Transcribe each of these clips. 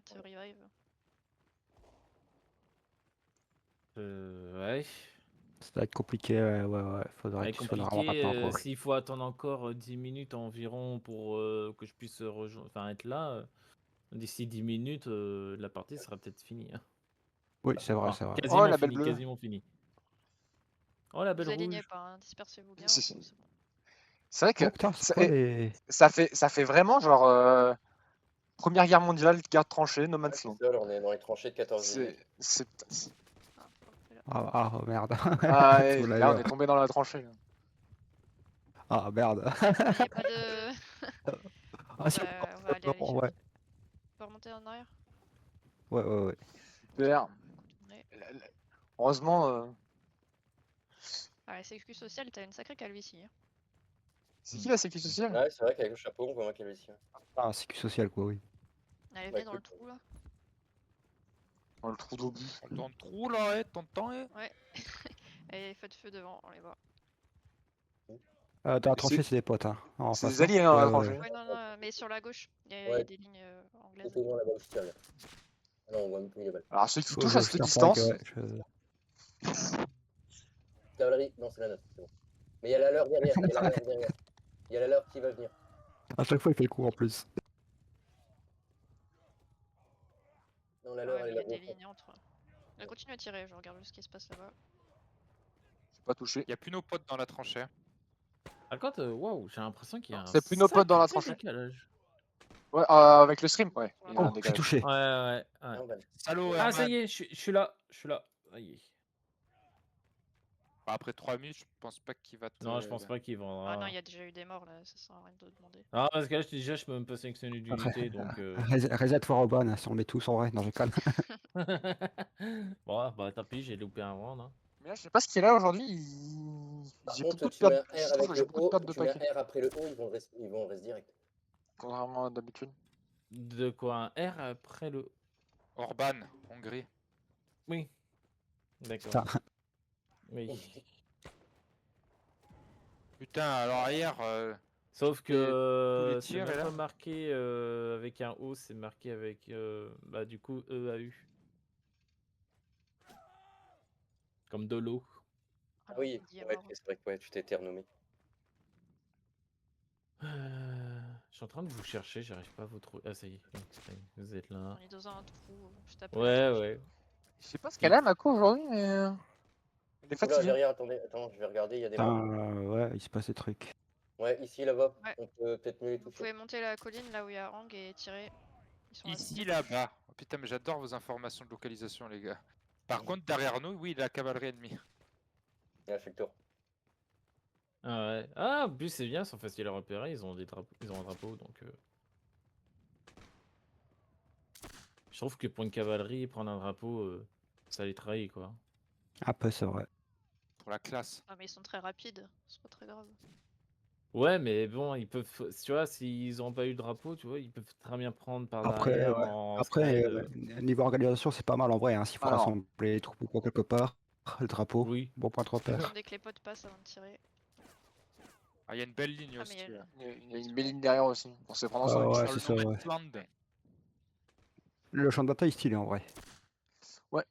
te revive. Ouais. Ça va être compliqué, ouais. Faudrait Ouais, que tu sois vraiment compliqué. maintenant, quoi. S'il faut attendre encore 10 minutes environ pour que je puisse être là, d'ici 10 minutes, la partie sera peut-être finie. Hein. Oui, c'est vrai, Enfin, c'est vrai. Oh, quasiment la belle fini, bleue. quasiment fini. Oh, la belle Vous alignez rouge. pas, hein, dispersez-vous bien. Si, si. C'est bon. C'est vrai que Oh putain, c'est ça, quoi les... ça fait vraiment genre Première Guerre mondiale, guerre de tranchée, No Man's C'est Land. ça, là, on est dans les tranchées de 14 juillet. C'est... Ah, hop là. Oh merde. Ah Tu ouais, me l'as là eu, on est hein. tombé dans la tranchée. Là. Ah merde. Ah, y a pas de. Ah si, On va aller à l'échelle. ouais. On peut remonter en arrière. Ouais. Super. Ouais. Heureusement, Ah, la sécu sociale, t'as une sacrée calvitie. Hein. c'est qui la sécu sociale? Ouais, c'est vrai qu'avec le chapeau, on voit moins qu'il y avait ici. Ah, sécu social, quoi, oui. Allez, Bah, venez dans le écoute. trou là. Dans le trou d'obus. Dans le trou là, ouais, t'entends, ouais. Ouais. Allez, faites feu devant, on les voit. Dans la C'est- tranchée, c'est des potes, hein. En C'est face, des non alliés hein, dans la Ouais. tranchée. Ouais, non, mais sur la gauche, il y a Ouais. des lignes anglaises. Tout au loin là-bas où je tire là. Ah non, on voit même plus les balles. Alors celui qui Ouais, touche je à vais cette faire pareil distance, que, ouais, Cavalerie, non, c'est la nôtre, c'est bon. Mais il y a la leur derrière, il y a la leur derrière. Il y a la leur qui va venir. À chaque fois, il fait le coup en plus. Non, la Ah leur, ouais, elle mais est il y a là-bas. des lignes entre. Continue à tirer, je regarde ce qui se passe là-bas. c'est pas touché. Y a plus nos potes dans la tranchée. Par contre, waouh, j'ai l'impression qu'il y a un C'est plus nos potes dans la sacré tranchée. décalage. Ouais, avec le stream, ouais. Il y a un Oh, je suis dégât. touché. Ouais. Non, bah, Salaud, Ah, ça Herman. y est, je suis là. Aïe. Bah, après 3 minutes, je pense pas qu'il va te. Non, je pense pas qu'il vendra. Ah non, il y a déjà eu des morts là, ça sert à rien de demander. Ah, parce que là, je peux même pas sélectionner d'unité, donc... Reset for Oban, si on met tous en vrai. Non, je calme. Bon, bah tant pis, j'ai loupé un round. Hein. Mais là, je sais pas ce qu'il a aujourd'hui. Par J'ai contre, beaucoup de tu mets pertes. un Je R trouve avec que j'ai le beaucoup de haut, pertes de tu mets paquets. un R après le haut, ils vont rester direct. Contrairement à d'habitude. De quoi? Un R après le... Orban, Hongrie. Oui. D'accord. Putain. Oui. Putain, alors hier. Sauf tous les que c'est tirs, même et là pas marqué avec un O, c'est marqué avec bah du coup EAU. Comme de l'eau. Ah oui, Guy est ouais, mort. c'est vrai que ouais, tu t'es été renommé. Je suis en train de vous chercher, j'arrive pas à vous trouver. Ah ça y est, vous êtes là. On est dans un trou juste après. Ouais. Je sais pas ce qu'elle a, Mako, aujourd'hui, mais. Elle est Oula, fatiguée. derrière, attendez, attends, je vais regarder, il y a des morts. Putain, ouais, il se passe des trucs. Ouais, ici, là-bas, Ouais. on peut peut-être mieux les Vous toucher. pouvez monter la colline là où il y a Hang et tirer. Ils sont Ici, là-bas. Oh, putain, mais j'adore vos informations de localisation, les gars. Par contre, derrière nous, oui, la cavalerie ennemie. Là, je fais le tour. Ah ouais. Ah, en plus c'est bien, ils sont faciles à repérer, ils ont des drapeaux, ils ont un drapeau donc. Je trouve que pour une cavalerie, prendre un drapeau, ça les trahit quoi. Un peu, c'est vrai. Pour la classe. Ah mais ils sont très rapides, c'est pas très grave. Ouais, mais bon, ils peuvent, tu vois, s'ils n'ont pas eu le drapeau, tu vois, ils peuvent très bien prendre par Après, derrière ouais. en Après, scred. niveau organisation, c'est pas mal en vrai. Hein. S'il faut Alors. rassembler les troupes ou quoi quelque part, le drapeau, Oui. bon point de repère. Attendez que les potes passent avant de tirer. Ah, il y a une belle ligne Ah aussi. mais Là. Il y a une belle ligne derrière aussi. On s'est prendre sur Ouais, Sur c'est le ça, No ouais. Man's Land. Le champ de bataille est stylé en vrai. Ouais.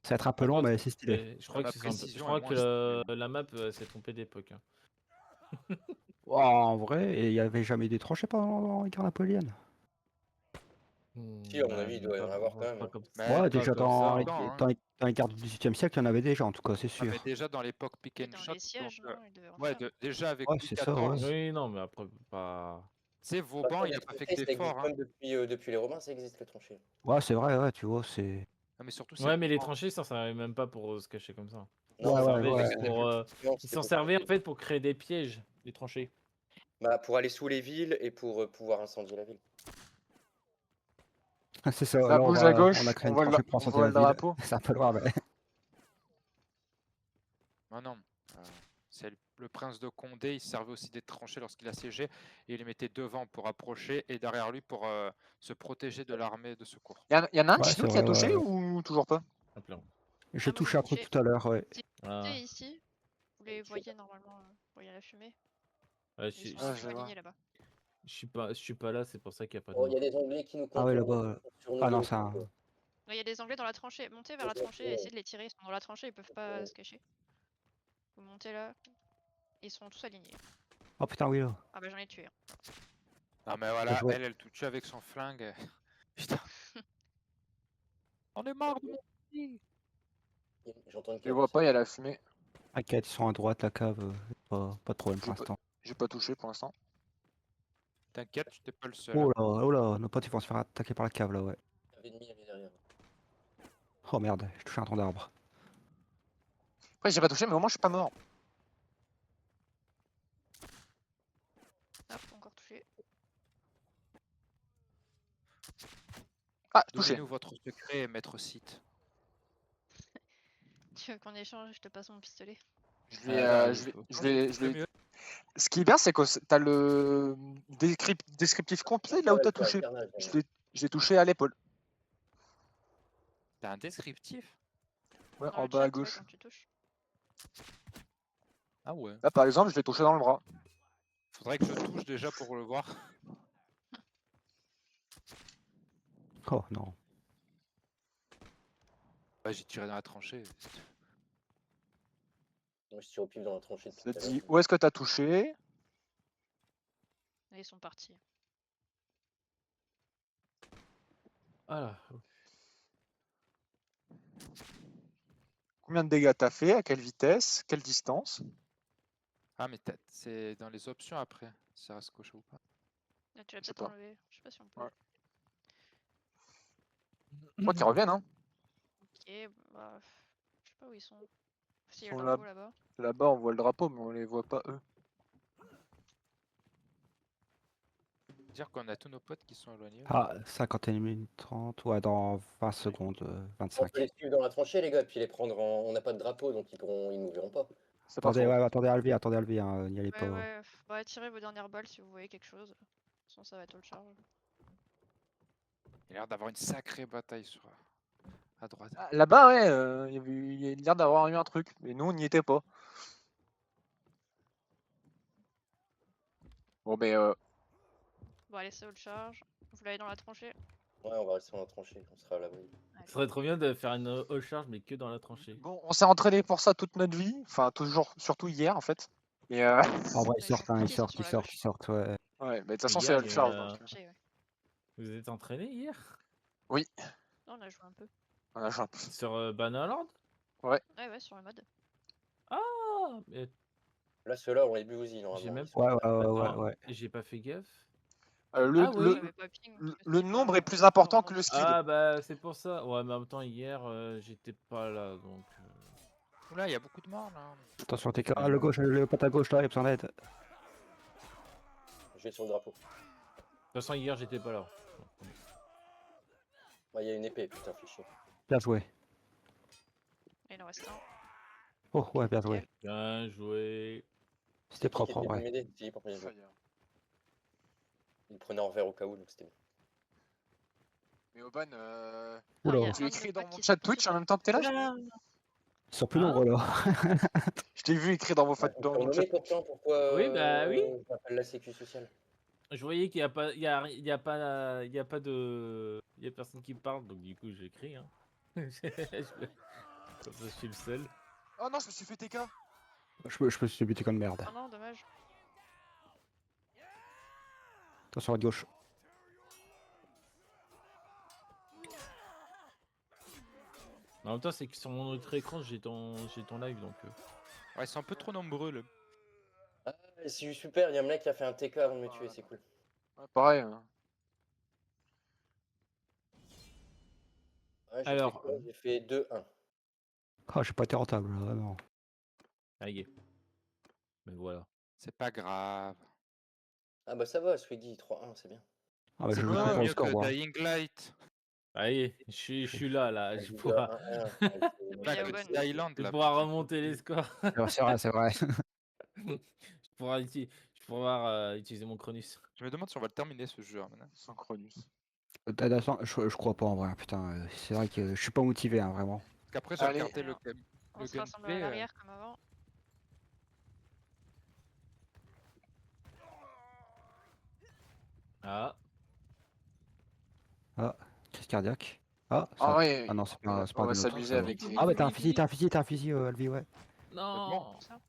Ça va être un peu Par long, contre, mais c'est stylé. je crois Ma que, je précision crois est que moins stylée. la map s'est trompée d'époque. Hein. Oh, en vrai, et il n'y avait jamais des tranchées pendant la guerre napoléonienne. Si, à mon avis, il doit y en avoir quand même. Pas Hein. comme Mais Ouais, pas déjà comme ça, dans, hein. Temps, hein. dans les guerres du XVIIIe siècle, il y en avait déjà, en tout cas, c'est Ah, mais sûr. déjà dans l'époque pick Et and dans shot. les sièges, donc, non, ils devaient en ouais, faire. déjà avec Ouais, Louis c'est ça, ouais. XIV. Oui, non, mais après, pas. Tu sais, Vauban, il a pas fait que Ça des existe forts. Hein. même depuis les Romains, ça existe, les tranchées. Ouais, c'est vrai, ouais, tu vois, c'est. Non, mais surtout, c'est Ouais, mais les Vauban. tranchées, ça servait même pas pour se cacher comme ça. Non, Ouais, Ils non, servaient ouais. juste pour. non, Ils c'était s'en pour servaient en protéger. fait pour créer des pièges, les tranchées. Bah, pour aller sous les villes et pour pouvoir incendier la ville. C'est ça, Ça là, bouge à on a gauche, créé on une voit tranchée pour on incendier voit la le ville. drapeau. C'est un peu loin, mais. Non, non. C'est le prince de Condé, il servait aussi des tranchées lorsqu'il assiégeait et il les mettait devant pour approcher et derrière lui pour se protéger de l'armée de secours. Il y en a un Ouais, chez c'est nous qui a vrai, touché ouais. ou toujours pas? Hop là. J'ai Ah, moi, touché j'ai un truc touché. tout à l'heure, ouais. Ah. Ici, vous les voyez normalement, vous voyez la fumée. Ouais, Ils sont Ah, tous je vois. alignés là-bas. Je suis pas là, c'est pour ça qu'il y a pas de Oh, il y mort. a des Anglais qui nous Ah ouais, contournent, là-bas. sur nous Ah non, deux, c'est un. donc, Il y a des anglais dans la tranchée. Montez vers la tranchée et essayez de les tirer. Ils sont dans la tranchée, ils peuvent pas se cacher. Vous montez là. Ils sont tous alignés. Oh putain, oui, là. Ah bah j'en ai tué un. Non mais voilà, joué. elle tout tue avec son flingue. Putain. On est marre de mon petit. J'entends une Je les vois pas, il y a la fumée. T'inquiète, ils sont à droite, la cave. Pas de problème pour J'ai pas- l'instant. J'ai pas touché pour l'instant. T'inquiète, tu t'es pas le seul. Oh là, nos potes ils vont se faire attaquer par la cave là, ouais. Il y avait derrière. Oh merde, j'ai touché un tronc d'arbre. Après, j'ai pas touché, mais au moins, je suis pas mort. Hop, encore touché. Ah, touché. Donnez-nous votre secret, maître site. Tu veux qu'on échange, je te passe mon pistolet. Je vais, Bah, je vais. mieux. Ce qui est bien, c'est que t'as le descriptif complet là où t'as touché. Je l'ai touché à l'épaule. T'as un descriptif? Ouais, Dans en le bas chat, à ouais, gauche. quand tu touches. Ah ouais. Là, par exemple, je l'ai touché dans le bras. Faudrait que je touche déjà pour le voir. Oh non. Bah, j'ai tiré dans la tranchée. Moi, je tire au pif dans la tranchée. Ça te dit où est-ce que t'as touché. Et ils sont partis. Voilà. Combien de dégâts t'as fait, à quelle vitesse, quelle distance. Ah mais c'est dans les options après. Ça reste coché ou pas. Là, tu vas Je sais peut-être pas. enlever. Je sais pas si on peut. Ouais. Je crois qu'ils reviennent, hein. Ok, bah. Je sais pas où ils sont. Si, il y a Ils le sont drapeau là-bas. Là-bas, on voit le drapeau, mais on les voit pas eux. Dire qu'on a tous nos potes qui sont éloignés. Ah, 51 minutes 30, ouais, dans 20 secondes, On 25. peut les suivre dans la tranchée, les gars, et puis les prendre en. On n'a pas de drapeau, donc ils nous verront pas. C'est pas Attendez, faux. ouais, attendez à lever, hein, n'y allez Ouais, pas. ouais. Bah, tirez vos dernières balles si vous voyez quelque chose. Sinon, ça va être all charge. Il a l'air d'avoir une sacrée bataille à droite. Ah, là-bas, ouais, il y a l'air d'avoir eu un truc, mais nous, on n'y était pas. Bon, mais Bon, allez, c'est all charge. Vous l'avez dans la tranchée. Ouais, on va rester dans la tranchée, on sera à l'abri. Ce serait trop bien de faire une all charge, mais que dans la tranchée. bon, on s'est entraîné pour ça toute notre vie, enfin toujours, surtout hier en fait. Et En vrai, ils Ils sont sortent, hein, ils partis, ils sont sortent, sur ils la sortent, gauche. ils sortent, ouais. ouais, mais de toute façon, Hier, c'est il le y a- charge. Dans la Donc, tranchée, ouais. Vous êtes entraîné hier? Non, on a joué un peu. on a joué un peu. Sur Bannerlord? Ouais, ouais, sur le mode. Ah, mais Là, ceux-là, on les buzy, j'ai normalement. même Ouais, ouais, Attends, ouais. J'ai pas fait gaffe. Le, Ah oui. J'avais pas ping, parce que le c'était nombre pas- est plus important vraiment que le pas- skill. Ah bah c'est pour ça. Ouais, mais en même temps hier j'étais pas là donc. Oula, il y a beaucoup de morts là. Attention, TK, le gauche, le pote à gauche là, il a besoin d'aide. Je vais sur le drapeau. De toute façon hier j'étais pas là. Ouais, il y a une épée, putain, fais chier. Bien joué. Il en reste un. Oh, ouais, bien joué. Ok. Bien joué. C'était Qui propre, en était venu vrai. m'aider, c'est pour bien Ça joué. y est. Il prenait en revers au cas où, donc c'était bien. Mais Oban, Ah, il y Oula, a tu un de écris nos dans potes mon qui chat s'est poussé Twitch sur en le- même temps que t'es là. ils sont plus Hein nombreux là. Je t'ai vu écrire dans mon Ouais, dans mon chat. renommé pourtant, pourquoi Oui, bah oui. je m'appelle la sécu sociale. Je voyais qu'il y a pas, il y a pas, il y a pas de, il y a personne qui parle donc du coup j'écris. Hein. Comme ça je suis le seul. Oh non, je me suis fait TK. Je me suis buté comme merde. Ah non, dommage. Attention à gauche. En même temps c'est que sur mon autre écran j'ai ton live donc. Ouais, ils sont un peu trop nombreux là. Ah, c'est super, il y a un mec qui a fait un TK avant de me tuer, c'est cool. Ouais, pareil. Hein. Ouais, j'ai Alors. fait quoi J'ai fait 2-1. Ah, j'ai pas été rentable là, non. Ah y est. Mais voilà. C'est pas grave. Ah bah ça va, Swiggy, 3-1, c'est bien. Ah, bah, C'est je joue quand que même pour le mieux score, que moi. Dying Light. Ah y est, je suis là. Je Déjà pourrais, 1-1. C'est bon, il y Pas a que Owen. Thailand je là. pourrais remonter les scores. C'est vrai, c'est vrai. Je pourrais utiliser mon Cronus. Je me demande si on va le terminer ce jeu hein, maintenant. Synchronus. Attends, je crois pas en vrai, putain. C'est vrai que je suis pas motivé, hein, vraiment. Parce qu'après j'ai Allez. regardé Alors, On le se rassemble à gameplay. l'arrière comme avant. Ah, Crise cardiaque. Ah, Ah ça. ouais, Ah non, c'est pas on va un s'amuser ça va. avec les... Ah, bah t'as un fusil, Alvi, ouais. non. Ça.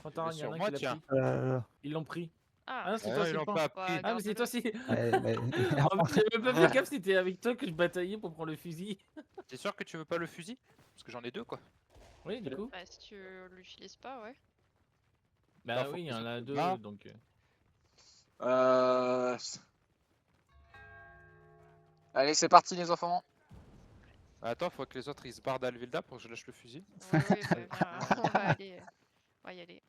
Attends, il y en sur a un moi, qui l'a tiens. pris. Oh là là là. Ils l'ont pris. Ah, Ah, c'est Ah toi, non, ils c'est l'ont pas. pas bah, pris. Ah, mais c'est toi, garde-le. c'est. Mais... Oh, mais j'avais même pas fait gaffe, c'était avec toi que je bataillais pour prendre le fusil. T'es sûr que tu veux pas le fusil? Parce que j'en ai deux, quoi. Oui, du coup. Bah, si tu l'utilises pas, ouais. Bah faut oui, il y que en les a autres deux, barrent. donc. Allez, c'est parti les enfants. Attends, faut que les autres ils se barrent d'Alvilda pour que je lâche le fusil. Ouais, ouais, bah, viens, on va aller. On va y aller.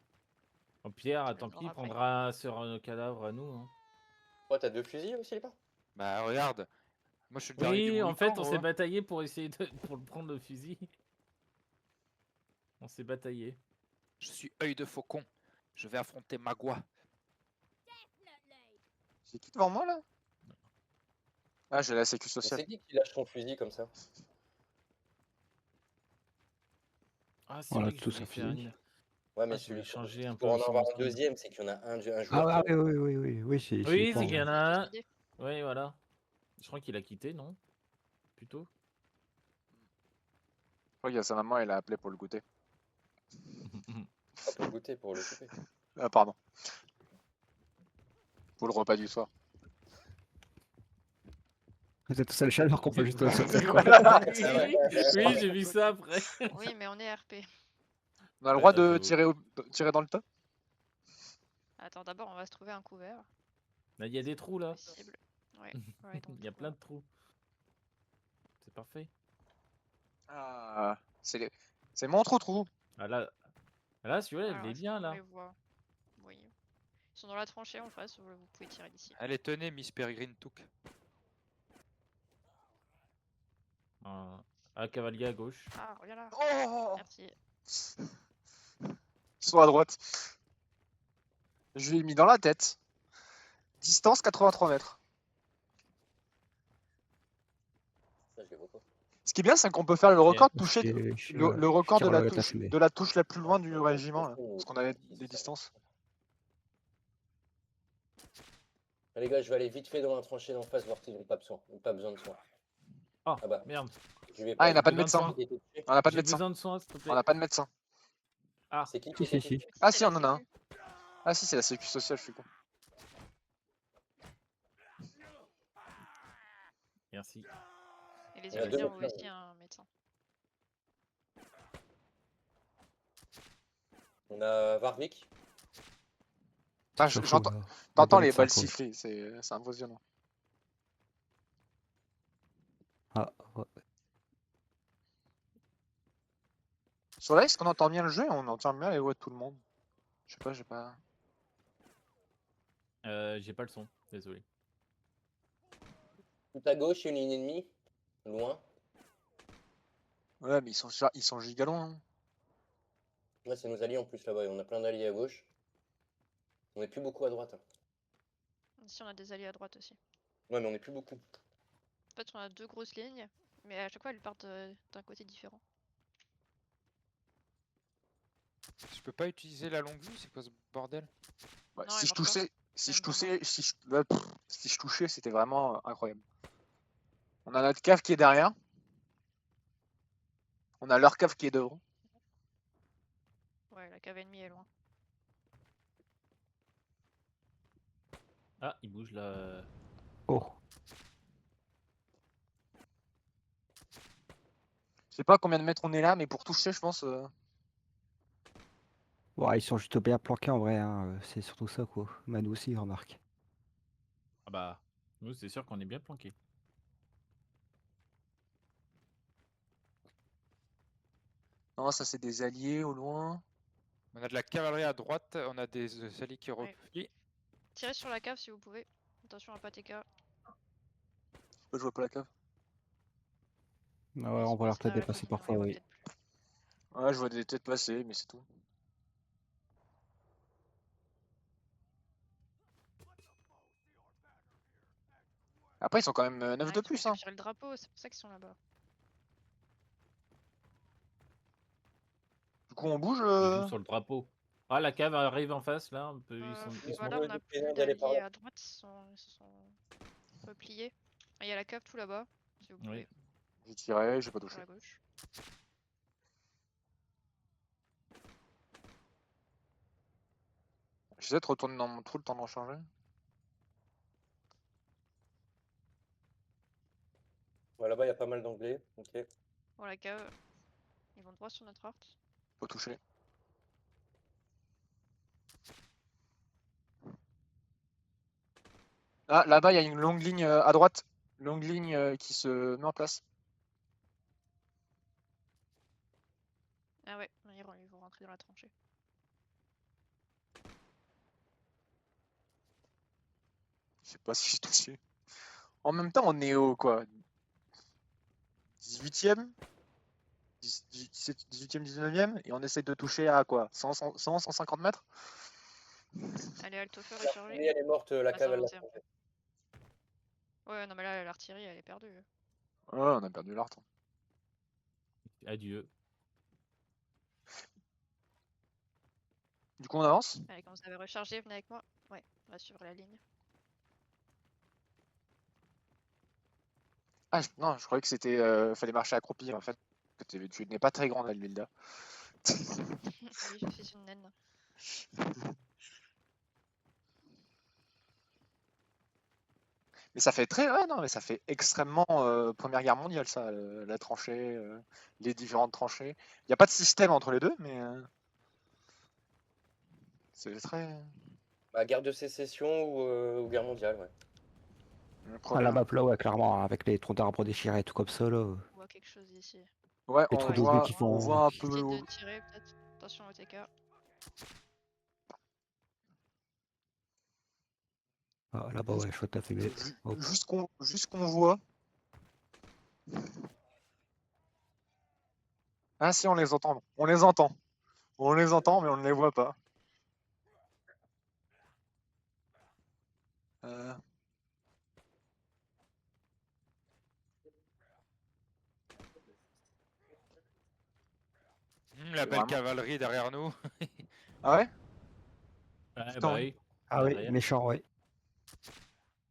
Oh, Pierre, Tu me tant le pis, il donneras après. prendra sur nos cadavres à nous. Hein. Oh, t'as 2 fusils aussi, les pas? Bah regarde, moi je suis le dernier du Oui, en Mohican, fait, on gros, s'est hein. bataillé pour essayer de pour le prendre le fusil. On s'est bataillé. Je suis œil de faucon. Je vais affronter Magua. C'est qui devant moi là? Ah, j'ai la sécu Mais sociale. c'est qui lâche ton fusil comme ça? Ah, c'est Voilà, vrai que je tous voulais un faire fusil. une. Ouais, mais Ah, je voulais changer un pour peu en son avoir un skin. deuxième, c'est qu'il y en a un Ah, joueur ouais, qui a. oui, Oui, pas, c'est qu'il y en J'ai a juste un. l'idée. Oui, voilà. Je crois qu'il a quitté, non? Plutôt. Je crois qu'il y a sa maman, elle a appelé pour le goûter. Pas pour le goûter, pour le souper. Ah, pardon. Pour le repas du soir. Vous êtes tous à l'échelle alors qu'on peut juste sauter, quoi. Oui, oui, j'ai vu ça après. Oui, mais on est RP. On a le droit Bah, de je- tirer dans le tas? Attends, d'abord, on va se trouver un couvert. Là, il y a des trous là. Possible. Ouais, on va aller dans le Il y a trou, plein là. de trous. C'est parfait. Ah, c'est mon trou. Ah là celui-là, il Alors, est est-ce bien qu'on là. les voit? Oui. Ils sont dans la tranchée en face, vous pouvez tirer d'ici. Allez, tenez, Miss Peregrine Took. À cavalier à gauche. Ah, reviens là. Oh! Merci. Ils sont à droite. Je l'ai mis dans la tête. Distance 83 mètres. Ça, je les vois pas. Ce qui est bien, c'est qu'on peut faire le record de toucher le record tire de le touche, fumée. de la touche la plus loin du régiment, là, parce qu'on avait des distances. Ah, les gars, je vais aller vite fait dans la tranchée d'en face voir s'ils n'ont pas besoin de soins. Oh, Ah bah. merde. Je vais Ah, il n'a pas de besoin de médecin. soins. Qui était touché. On n'a pas de J'ai médecin. besoin de soins, s'il te plaît. On n'a pas de médecin. Ah, C'est qui Si, était si, si. touché? Ah C'est si, la on en a un. sécu. Ah si, c'est la sécu sociale, je suis con. merci. Et les Il y en a deux Iraniens ont médecins, aussi un médecin. On a Varvik. Putain, Chaud, j'entends, là. t'entends Le les médecin, balles quoi. siffler, c'est impressionnant. Ah, ouais. Sur là, est-ce qu'on entend bien le jeu? On entend bien les voix de tout le monde. Je sais pas, j'ai pas... J'ai pas le son, désolé. Tout à gauche, il y a une ligne ennemie. Loin. Ouais, mais ils sont giga loin, hein. Ouais, c'est nos alliés en plus là-bas. Et on a plein d'alliés à gauche. On est plus beaucoup à droite. Hein. Ici, on a des alliés à droite aussi. Ouais, mais on est plus beaucoup. En fait, on a deux grosses lignes, mais à chaque fois, elles partent d'un côté différent. Je peux pas utiliser la longue vue, c'est quoi ce bordel? Ouais, Non, si elle je marche pas. touchais, si Même je pour touchais, si je touchais, c'était vraiment incroyable. On a notre cave qui est derrière. On a leur cave qui est devant. Ouais, la cave ennemie est loin. Ah, il bouge là. Oh. Je sais pas combien de mètres on est là, mais pour toucher, je pense... Ouais, ils sont juste bien planqués en vrai, hein. C'est surtout ça, quoi. Manu aussi, remarque. Ah bah, nous c'est sûr qu'on est bien planqué. Non, ça c'est des alliés au loin. On a de la cavalerie à droite, on a des alliés qui Ouais. replient. Tirez sur la cave si vous pouvez. Attention à pas TK. Je vois pas la cave. Ah ouais, on voit leur tête dépasser parfois, oui. Ouais, je vois des têtes passer, mais c'est tout. Après, ils sont quand même 9 de plus, hein. Capturer le drapeau, c'est pour ça qu'ils sont là-bas. Du coup, on bouge. Ils jouent sur le drapeau. Ah, la cave arrive en face là. Ils sont Voilà, mieux on a de plus plaisir d'aller par d'alliés là. à droite, ils se sont Replier. Il y a la cave tout là-bas, si vous Oui. pouvez, J'ai tiré, j'ai pas sur touché. la gauche. J'essaie de retourner dans mon trou le temps d'en changer. Ouais, là-bas, il y a pas mal d'anglais. Ok. Bon, la cave, ils vont droit sur notre art. Pas touché. Ah, là-bas, il y a une longue ligne à droite. Longue ligne qui se met en place. Ah ouais, ils vont rentrer dans la tranchée. Je sais pas si j'ai touché. En même temps, on est au quoi 18e 18e, 19e et on essaye de toucher à quoi 100, 150 mètres. Allez, alto feu L'artillerie, rechargé. elle est morte, la Ah, cave, ça elle l'a va, changé. Ouais, non mais là, l'artillerie, elle est perdue. Ouais, on a perdu l'art. Adieu. Du coup, on avance. Allez, quand vous avez rechargé, venez avec moi. Ouais, on va suivre la ligne. Ah, non, je croyais que c'était fallait marcher accroupi en fait. Que tu n'es pas très grande, Alvilda. Oui, je suis une naine. Mais ça fait très, ouais, non, mais ça fait extrêmement Première Guerre mondiale, ça, la tranchée, les différentes tranchées. Il n'y a pas de système entre les deux, mais c'est très. Bah, guerre de sécession ou guerre mondiale, ouais. Le Ah, problème. la map là, ouais, clairement, avec les troncs d'arbres déchirés et tout comme ça, là. On voit quelque chose ici. Ouais, Les on trous Ouais, d'oubli voit, qui on font. voit un peu. Essayez de tirer peut-être. Attention au TK. Ah, là-bas, ouais, je vois ta fumée. Hop. Juste qu'on voit. Ah si, on les entend. On les entend. On les entend, mais on ne les voit pas. Euh, La belle Vraiment. cavalerie derrière nous. Ah ouais? Ouais, Putain. bah oui. Ah oui, Derrière. méchant, ouais.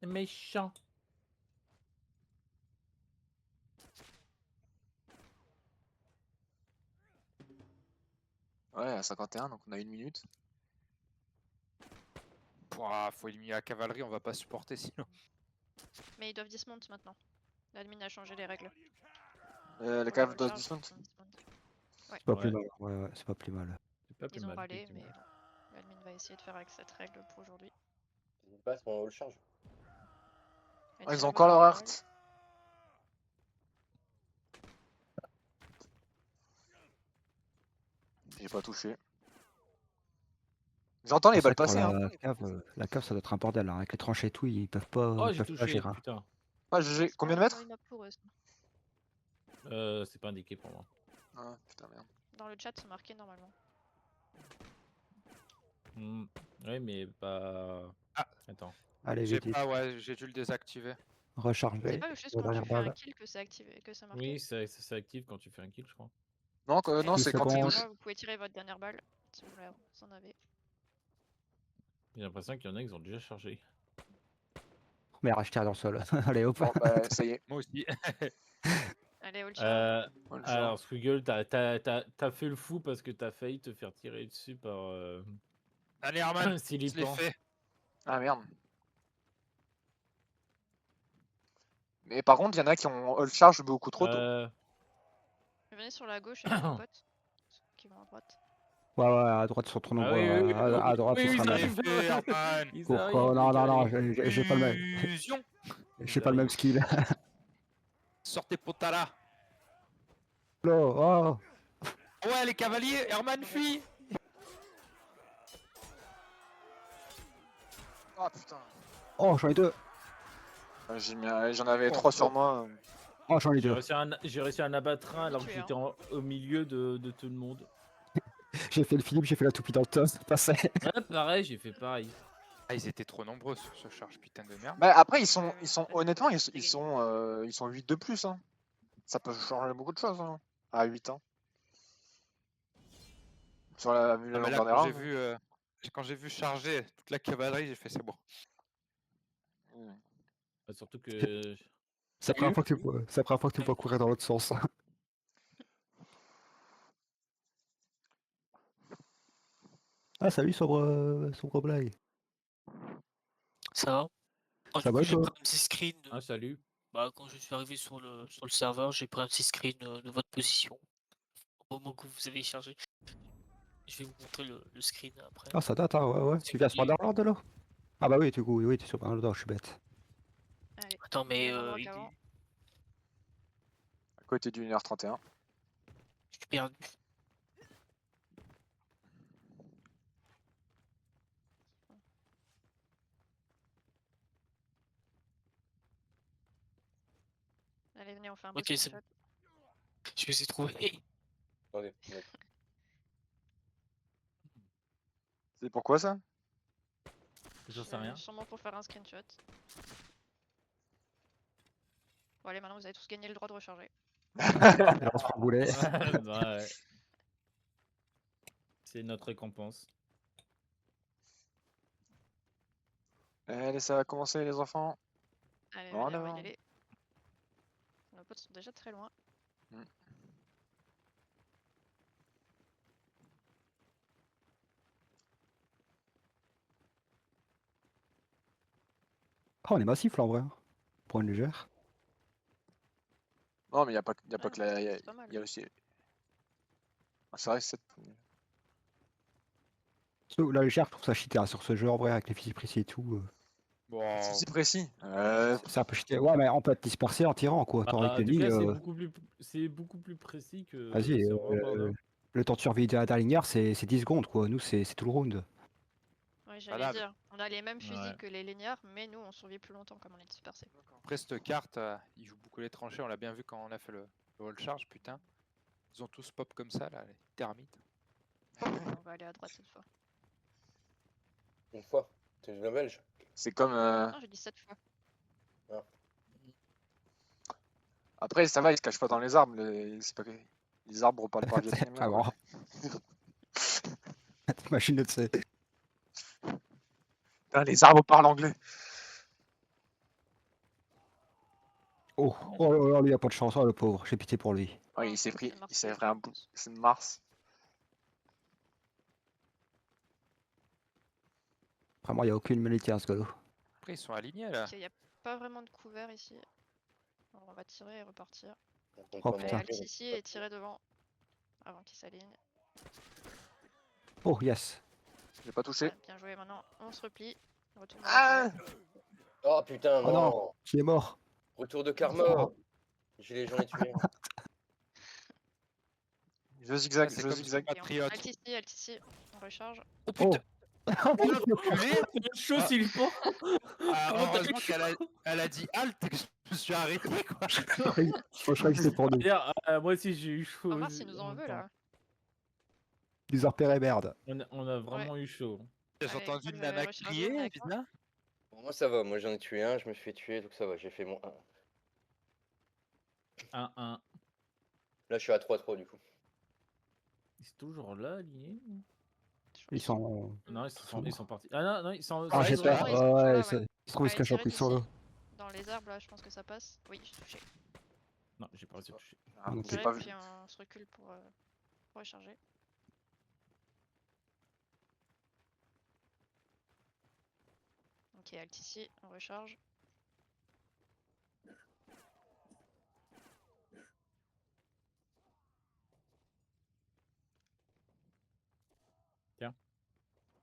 Méchant. Ouais, à 51, donc on a 1 minute. Pouah, faut éliminer la cavalerie, on va pas supporter sinon. Mais ils doivent dismount maintenant. L'admin a changé les règles. La Pour cave la doit recharge, dismount. ils sont dismount. C'est pas plus Ouais. mal. Ouais, ouais, c'est pas plus mal. C'est pas plus Ils ont mal, râlé, mais effectivement. bon. L'admin va essayer de faire avec cette règle pour aujourd'hui. N'hésite pas, on le charge. Elle Ah, ils tire ont votre encore leur dernière art. balle. J'ai pas touché. J'entends les C'est vrai balles que pour passer, hein. la cave, ça doit être un bordel. Hein. Avec les tranchées et tout, ils peuvent pas, Oh, ils j'ai peuvent pas touché, agir. Hein. putain. Ah, GG. C'est Combien de pas mètres? une map pour eux, ça. C'est pas indiqué pour moi. Ah, putain, merde. Dans le chat, c'est marqué normalement. Ouais, mais pas. Ah. Attends. Allez, J'ai vite, vite. pas, ouais, j'ai dû le désactiver. C'est Recharger. pas juste La quand tu dernière fais un balle. kill que c'est activé, que c'est marqué. Oui, ça s'active quand tu fais un kill, je crois. Non, Ouais, non, 10 c'est quand tu secondes. touches. là, vous pouvez tirer votre dernière balle, si vous en avez. J'ai l'impression qu'il y en a qui ont déjà chargé. Merde, je tire dans le sol. Allez, hop. Bon, bah, ça y est. Moi aussi. Allez, all charge. On le Alors, charge. Squiggle, t'as fait le fou parce que t'as failli te faire tirer dessus par Allez Herman, je l'ai Silipan. fait. Ah, merde. Mais par contre, il y en a qui ont all charge beaucoup trop tôt. Venez sur la gauche avec vos potes qui vont à droite. Ouais, ouais, à droite, ils sont trop nombreux. Ah oui, À droite, oui, ce oui, sera ils mal. Je l'ai arrivent. fait Herman. Ils Pourquoi? arrivent, Non, les non, non, gars, j'ai pas le même. Fusion. J'ai pas le même skill. Sortez Potala. Oh, Ouais, les cavaliers, Herman fuit. Ah, putain. oh, j'en ai deux. J'en avais 3 sur moi. Oh, j'en ai J'ai deux. réussi à en abattre un alors que Habitué, j'étais au milieu de tout le monde. J'ai fait le Philippe, j'ai fait la toupie dans le top, ça passait. Ouais, pareil, j'ai fait pareil. Ah, ils étaient trop nombreux sur ce charge, putain de merde. Bah, après, ils sont Ouais, honnêtement, c'est ils gagné. sont 8 de plus. Hein. Ça peut changer beaucoup de choses. Hein. À 8 ans. Sur vu la Ah, mais là, longueur des quand j'ai rangs. vu, quand j'ai vu charger toute la cavalerie, j'ai fait c'est bon. Surtout que. C'est la première fois que tu vois, c'est la première fois que tu me vois courir dans l'autre sens. Ah, salut, sombre blague. Ça va? Ah, Ça du va, coup, j'ai toi? pris un petit screen. Ah, salut. Bah, quand je suis arrivé sur le serveur, j'ai pris un petit screen de votre position au moment que vous avez chargé. Je vais vous montrer le screen après. Ah, ça date, hein, ouais, ouais. C'est Tu viens à connu. Spider-Land, là? Ah bah oui, du coup, oui, t'es sur Spider-Land, je suis bête. Allez, Attends, mais même endroit qu'avant. À côté du 1h31. je suis perdu. Allez, venez, on fait un beau Ok, c'est screenshot. bon. Je les ai trouvés. Attendez, ouais. C'est pourquoi ça? J'en sais rien. Sûrement pour faire un screenshot. Bon, allez, maintenant vous avez tous gagné le droit de recharger. Lance par boulet. Bah, ouais. C'est notre récompense. Allez, ça va commencer, les enfants. Allez, En venez, on va avant. y aller. Nos potes sont déjà très loin. Ah, on est massif, là, en vrai. Pour une légère. Non, mais il n'y a pas, y a Ah, pas que la. c'est pas mal. Il y a aussi. Ah, c'est vrai que c'est. La légère, je trouve ça cheaté hein, sur ce jeu, en vrai, avec les fusils précis et tout. Bon, C'est si précis. C'est un peu cheaté. Ouais, mais on peut être dispersé en tirant, quoi. Bah, T'aurais en que tout ni, cas, c'est beaucoup plus précis que vas-y, sur Warlord. Hein. le temps de survie d'un lignard, c'est 10 secondes, quoi. Nous, c'est tout le round. Ouais, j'allais Voilà. dire. On a les mêmes fusils Ouais. que les lignards, mais nous on survit plus longtemps comme on est dispersés. après cette carte, ils jouent beaucoup les tranchées. On l'a bien vu quand on a fait le wall charge, putain. Ils ont tous pop comme ça, là, les termites. On va aller à droite cette fois. Une fois. T'es une belge. C'est comme. Non, j'ai dit 7 fois. Après, ça va, ils se cachent pas dans les arbres. C'est pas que. Les arbres parlent pas vietnamien. Ah bon. Machine de C. Putain, les arbres parlent anglais. Oh, oh là là, lui, il a pas de chance, oh, le pauvre. J'ai pitié pour lui. Ouais, Oh, il s'est c'est pris. Mars Il s'est qui pris un je bout. pense. C'est Mars. Après, moi, il n'y a aucune militaire, ce gars-là. Après, ils sont alignés, là. Il n'y a pas vraiment de couvert ici. Alors, on va tirer et repartir. On compte Oh, pas Allez, putain. alt ici et tirer devant. Avant qu'il s'aligne. Oh, yes. J'ai pas touché. Ouais, bien joué, maintenant on se replie. On retourne dans la Ah forêt. Oh putain, Oh non. non, qui est mort. Retour de karma. Oh. J'en ai tué un. Je zigzag, Ah, c'est je comme zigzag. ça. Et on Patriote. alt ici, on recharge. Oh Oh. putain! Chaud, Ah. Sylvain. Ah, Comment t'as heureusement pu- elle a dit halt et que je me suis arrêté, quoi. Je croyais que c'était pour nous. D'ailleurs, moi aussi j'ai eu chaud. Oh, Mars il nous en en même veut temps. là. Ils ont repéré merde. On a vraiment eu chaud. J'ai Allez, entendu vous une avez nana rechargé, crier, venez avec moi. putain. Bon, moi ça va, moi j'en ai tué un, je me suis fait tuer, donc ça va, j'ai fait mon 1. 1-1. Là je suis à 3-3 du coup. Ils sont toujours là, alignés? Ils sont. Non, ils sont partis. Ah non, non, ils sont. Ah, ils j'ai sont peur. là, ils sont toujours Ouais, là, ouais, ouais. ils se trouvent, ils se Allez, cachent en tirez prison, là. d'ici. Dans les arbres là, je pense que ça passe. Oui, j'ai touché. Non, j'ai pas réussi à toucher. Ah, Ok. j'ai Tirez, pas vu. puis on se recule pour recharger. Ok, alt ici, on recharge.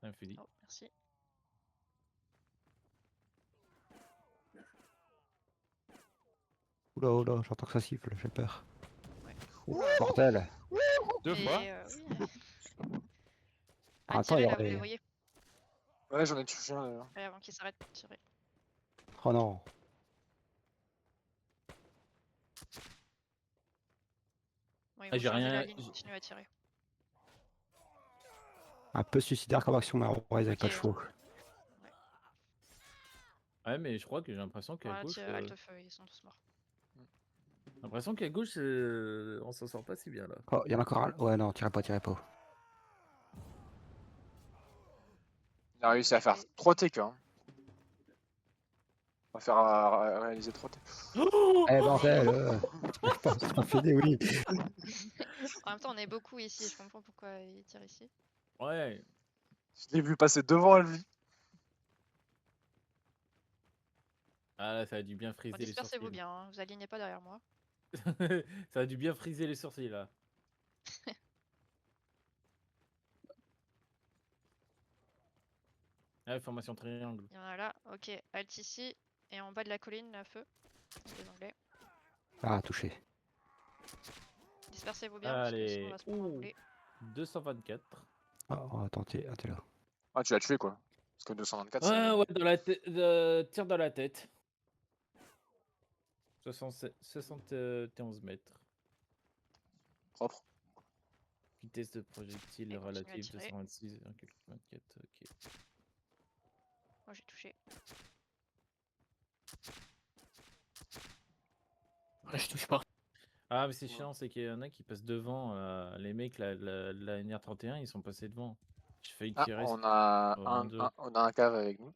Un fusil. Oh, merci. Oula, oula, j'entends que ça siffle, j'ai peur. Ouais. Oh, mortel. 2 fois. Oui. Ah, Ah, attends, tirez il y là, a vous les des- voyez. Ouais, j'en ai touché un d'ailleurs. Allez, avant qu'il s'arrête, tirez. Oh non. Bon, ils Ah, vont j'ai changer rien- la ligne, j'ai- continuez à tirer. Un peu suicidaire comme action, mais en vrai, ils avaient pas Ok, le choix. Ouais, mais je crois que j'ai l'impression qu'à Voilà, gauche. alt feu, ils sont tous morts. J'ai l'impression qu'à gauche, on s'en sort pas si bien là. Oh, il y en a encore un. Ouais, non, tirez pas, tirez pas. Il a réussi à faire Ok. 3 TK. Hein. va faire réaliser trop. Eh bordel c'est pas fini, oui. En même temps, on est beaucoup ici, je comprends pourquoi il tire ici. Ouais. Je l'ai vu passer devant lui. Ah là, ça a dû bien Bon, friser les dispersez-vous sourcils. bien, hein, vous alignez pas derrière moi. Ça a dû bien friser les sourcils là. Ah, formation triangle. Il y en a là, ok, alt ici, et en bas de la colline, là, feu. Les anglais. Ah, touché. Dispersez-vous bien, parce que sinon on Allez. va se prendre un Ouh, boulet. 224. Ah, on va tenter. Ah, t'es là. Ah, tu l'as tué quoi. Parce que 224, Ouais, c'est. ouais, dans la tête. Tire dans la tête. 71 mètres. Propre. Vitesse de projectile Et continuez à relative tirer. 226,24. Ok. Moi j'ai touché. Ouais, je touche pas. Ah, mais c'est chiant, c'est qu'il y en a qui passent devant. Les mecs, la NR31, ils sont passés devant. J'ai failli Ah, tirer. on a en deux. on a un cave avec nous.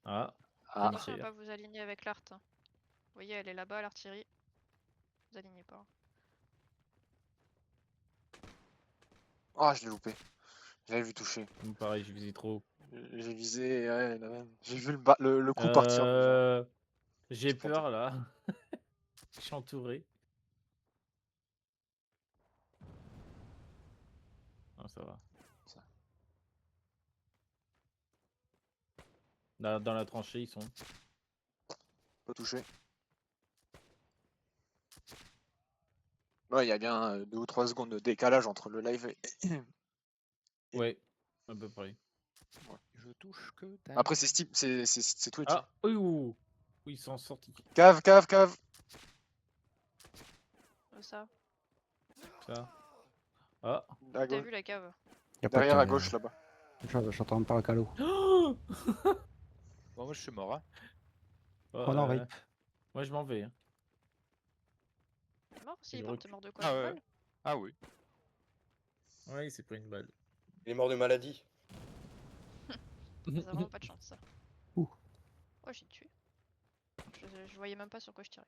Ah, Ah, Attention à tire. pas vous aligner avec l'art. Vous voyez, elle est là-bas, l'artillerie. Vous alignez pas. oh, je l'ai loupé. J'avais vu toucher. Pareil, j'ai visé trop. J'ai visé, ouais, là même. J'ai vu le coup partir déjà. J'ai J'ai planté. peur là. Je suis entouré. Ah, ça va. Ça. Dans la tranchée, ils sont. Pas touché. Ouais, il y a bien 2 ou 3 secondes de décalage entre le live et. Ouais, à peu près. Ouais. Je touche que Après, c'est Steam, c'est Twitch. Ah, oui, oui, ils sont sortis. Cave, cave, cave. Ça. Ça. Ah. À T'as gauche. vu la cave? Y a pas Derrière de- à gauche là-bas. J'entends pas un calot. Oh, Bon, moi je suis mort. Hein. Oh non, rape. Moi, je m'en vais. Hein. T'es mort Je T'es mort de quoi? Ah Une ouais. balle Ah oui. Ouais, il s'est pris une balle. Il est mort de maladie. Ça a vraiment pas de chance ça. Ouh. Oh, j'ai tué. Je voyais même pas sur quoi je tirais.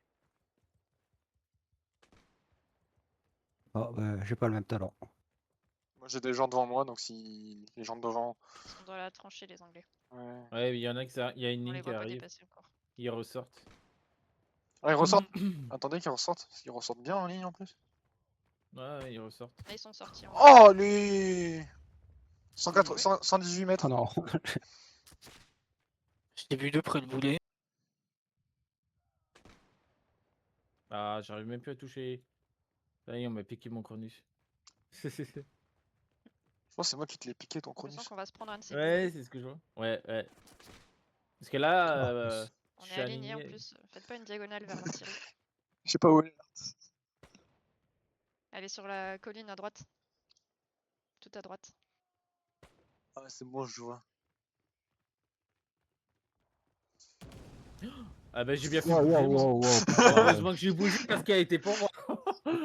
Oh, bah, j'ai pas le même talent. Moi, j'ai des gens devant moi, donc si les gens devant. Ils sont dans la tranchée, les anglais. Ouais. Ouais, il y en a il y a une On les ligne qui voit pas arrive. dépasser encore. Ils ressortent. Ah, ils ressortent. Attendez qu'ils ressortent. Ils ressortent bien en ligne en plus. Ouais, ils ressortent. Là, ils sont sortis. En Oh, les 118 mètres. Oh non. J'ai vu deux près le boulet. Ah, j'arrive même plus à toucher. Ça y est, on m'a piqué mon Cronus. Je pense que c'est moi qui te l'ai piqué ton J'ai l'impression Cronus. qu'on va se prendre un de ces Ouais, boulets. c'est ce que je vois. Ouais. Parce que là, On je est suis aligné en aligné. plus. Faites pas une diagonale vers l'artillerie. Je sais pas où elle est. Elle est sur la colline à droite. Tout à droite. Ah, c'est bon, je vois. Ah bah j'ai bien fait Wow, de bouger, wow, moi. wow, wow, putain, Heureusement que j'ai bougé parce qu'elle était pour moi.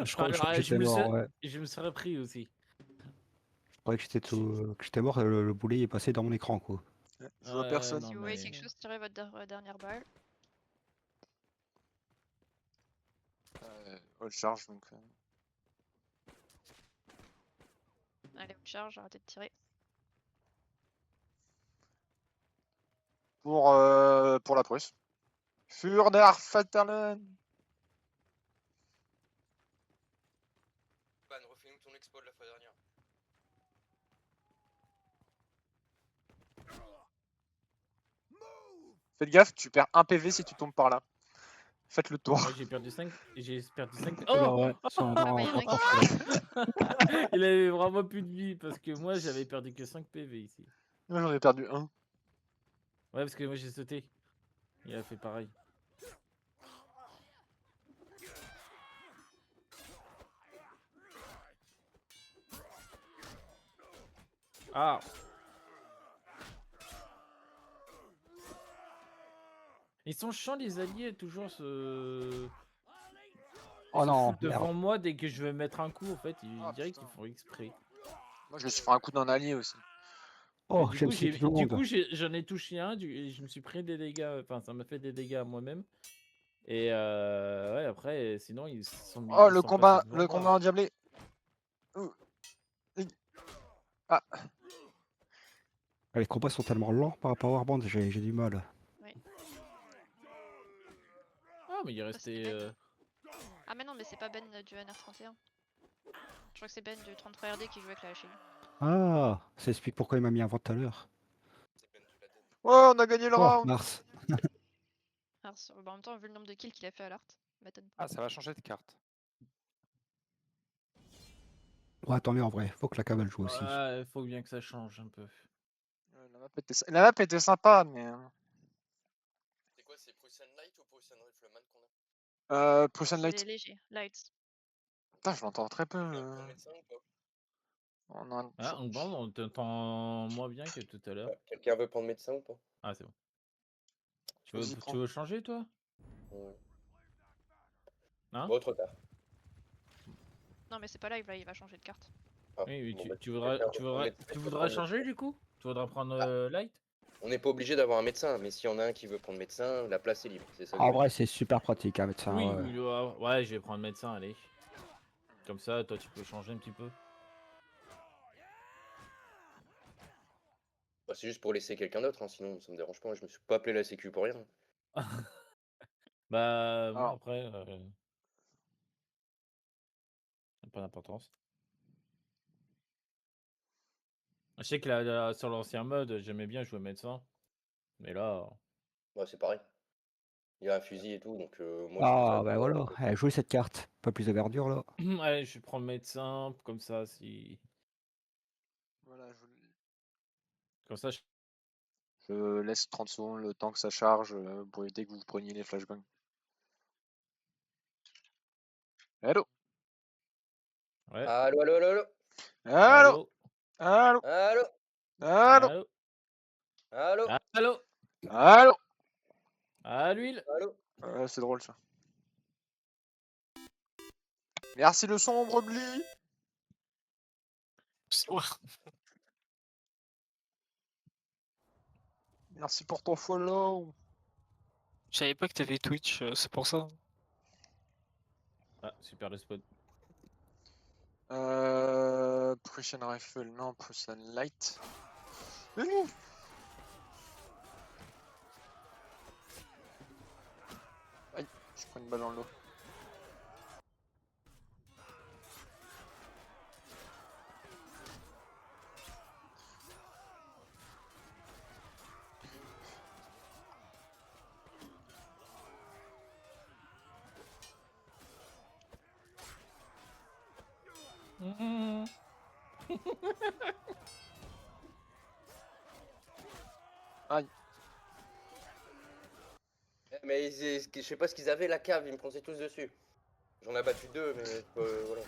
je crois que je, j'étais me mort, ouais. je me serais pris aussi. Je croyais que j'étais mort, le boulet est passé dans mon écran, quoi. Ouais, je vois Ouais, personne. non, Si vous voyez mais- quelque chose, tirez votre dernière balle. All charge donc. Allez, on charge, arrêtez de tirer. Pour la Prusse. Für der Vaterland. Ban, refais-nous ton expo de la fois dernière. Faites gaffe, tu perds 1 PV si tu tombes par là. Faites le tour. Moi j'ai perdu 5. J'ai perdu 5. Oula, Oh ouais, c'est encore bah, y en a qui- là. Il avait vraiment plus de vie parce que moi j'avais perdu que 5 PV ici. Moi j'en ai perdu 1. Ouais, parce que moi j'ai sauté. Il a fait pareil. Ah! Ils sont chiants les alliés, toujours se... Oh se non, foutent devant merde. moi dès que je vais mettre un coup en fait, ils Ah, diraient qu'ils putain. font exprès. Moi je me suis fait un coup d'un allié aussi. Oh, du j'aime coup, si tout le monde. j'en ai touché un, et je me suis pris des dégâts. Enfin, ça m'a fait des dégâts à moi-même. Et ouais, après, sinon, ils Oh, sont passés devant le combat moi. endiablé. Ouh. Ah, Les combats sont tellement lents par rapport à Warband, j'ai du mal. Oui. Ah, mais il est Ça, c'était resté. Ben. Ah, mais non, mais c'est pas Ben du NR31. Je crois que c'est Ben du 33RD qui jouait avec la Chine. Ah, ça explique pourquoi il m'a mis un vent tout à l'heure. oh, on a gagné le Oh, round. Mars. Alors, bah, en même temps, vu le nombre de kills qu'il a fait à l'art, m'étonne pas. Ah, ça va changer de carte. Ouais, tant mieux en vrai, faut que la cavale joue aussi. Ouais, faut bien que ça change un peu. La map était sympa, mais. C'est quoi, c'est Prussian Light ou Prussian Rifleman qu'on a? Prussian C'est Light. léger, light. Putain, je l'entends très peu. Il y a un point de médecin ou pas? On a- Ah, on t'entend moins bien que tout à l'heure. Ouais, quelqu'un veut prendre médecin ou pas? Ah, c'est bon. Vas-y, Tu prends. veux changer, toi? Ouais. Hein? Bon, trop tard. Non, mais c'est pas live là, il va changer de carte. Ah, Oui, mais bon, tu, bah, tu voudrais, quelqu'un tu veut prendre voudrais, médecin, tu il peut voudrais prendre changer médecin. du coup? Tu voudrais prendre Light? On n'est pas obligé d'avoir un médecin, mais s'il y en a un qui veut prendre médecin, la place est libre. C'est ça que En je veux vrai, dire. c'est super pratique un médecin. Oui, Ouais. oui, ouais, je vais prendre médecin, allez. Comme ça, toi, tu peux changer un petit peu. Bah, c'est juste pour laisser quelqu'un d'autre, hein, sinon ça me dérange pas. Je me suis pas appelé la sécu pour rien. Bah, moi, Alors. après, ça n'a pas d'importance. Je sais que sur l'ancien mode, j'aimais bien jouer médecin. Mais là, Ouais, c'est pareil. Il y a un fusil et tout, donc moi je Ah, préfère. bah voilà, jouez cette carte. Pas plus de verdure là. allez, je vais prendre médecin, comme ça, si. Voilà, Comme ça, je laisse 30 secondes le temps que ça charge pour éviter que vous preniez les flashbangs. Allô? Ouais. Allô, allô, allô, allô, Allô? Allô? Allô? allô, Allô? Allô? allô, Allô? Allô? À l'huile? allô. C'est drôle ça. Merci le sombre Bli. C'est moi. Merci pour ton follow. Je savais pas que t'avais Twitch, c'est pour ça. Ah, super le spot. Prussian Rifle, non, Prussian Light. Aïe, je prends une balle dans le dos. Aïe. Mais je sais pas ce qu'ils avaient, la cave, ils me fonçaient tous dessus. J'en ai battu deux, mais voilà.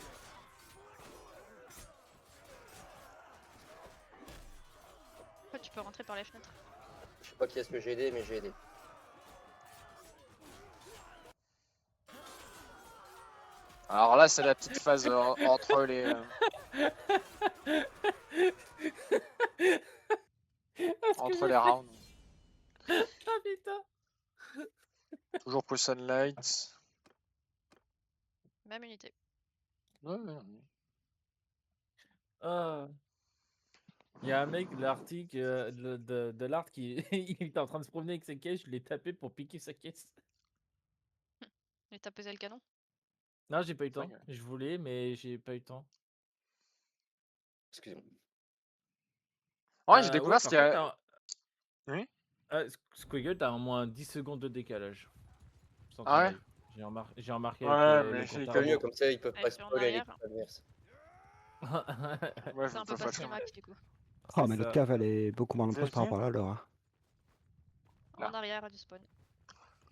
Après, tu peux rentrer par les fenêtres. Je sais pas qui est-ce que j'ai aidé, mais j'ai aidé. Alors là, c'est la petite phase entre les. Entre les rounds. Ah putain! Toujours Prussian Light. Même unité. Ouais, ouais, ouais. Ah. Il y a un mec de l'article de l'art qui il était en train de se promener avec sa caisse, je l'ai tapé pour piquer sa caisse. Et t'as pesé le canon? Non, j'ai pas eu le C'est vrai temps. Je voulais, mais j'ai pas eu le temps. Excusez-moi. Ouais, j'ai découvert Ouais, ce par qu'il y a. contre, Oui. Squiggle, t'as au moins 10 secondes de décalage. Sans ton Ah ouais? live. J'ai remarqué Ouais, avec mais le c'est compte à C'est mieux, rebours. comme ça ils peuvent Allez, pas sur en spoiler arrière. l'équipe adverse. Ouais, C'est un peu faut pas pas streamax du coup. Oh, C'est mais notre ça. cave elle est beaucoup moins nombreuse par Vérifier. rapport à l'heure. Hein. Là. En arrière du spawn.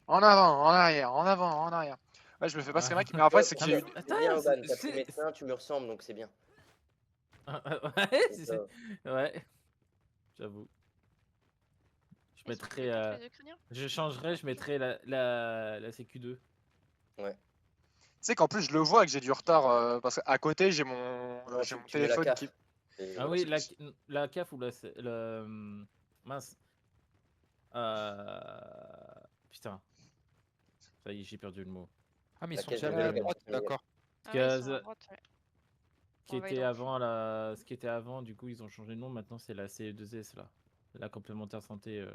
En avant, en arrière, en avant, en arrière. Ouais, je me fais pas screamac, mais après, c'est que Ah, j'ai mais eu. C'est bien, attends, Ban, t'as pris médecin, tu me ressembles, donc c'est bien. Ouais, Donc, ouais, j'avoue. Je Ils sont mettrais, tous les Ukrainiens? je changerais, je mettrais la CQ2. Tu sais qu'en plus, je le vois que j'ai du retard parce qu'à côté, j'ai non, mon tu mets la téléphone CAF. qui. Et Ah voilà, oui, c'est- la CAF ou mince. Putain. Ça y est, j'ai perdu le mot. Ah, mais ils La sont caisse déjà de allés à dégâts, droite, c'est familial. d'accord. Ah que oui, ils sont à The- droite, ouais. Qui On va y était droit. avant ce qui était avant, du coup, ils ont changé de nom. Maintenant, c'est la CE2S là. La complémentaire santé.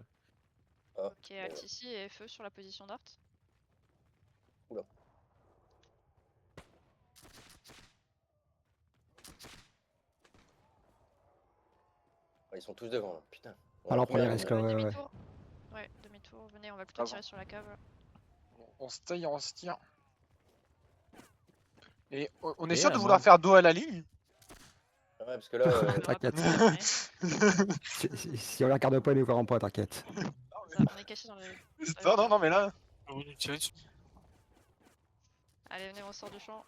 Ah, Ok, bon, alt ici et feu sur la position d'Art. oula. Ah, ils sont tous devant là, putain. Alors, première premier ligne, risque, là. là, ouais, ouais. Demi-tour. Ouais, demi-tour. Venez, on va plutôt Avant. tirer sur la cave. On se taille, on se tire. Et on est Et sûr à de vouloir moi. faire dos à la ligne? Ouais, parce que là, On verra T'inquiète. pas trop tirer. Si on la regarde pas, ils nous verront pas, t'inquiète. On est caché dans les. Non, non, non, mais là. On va nous tirer dessus. Allez, venez, on sort du champ.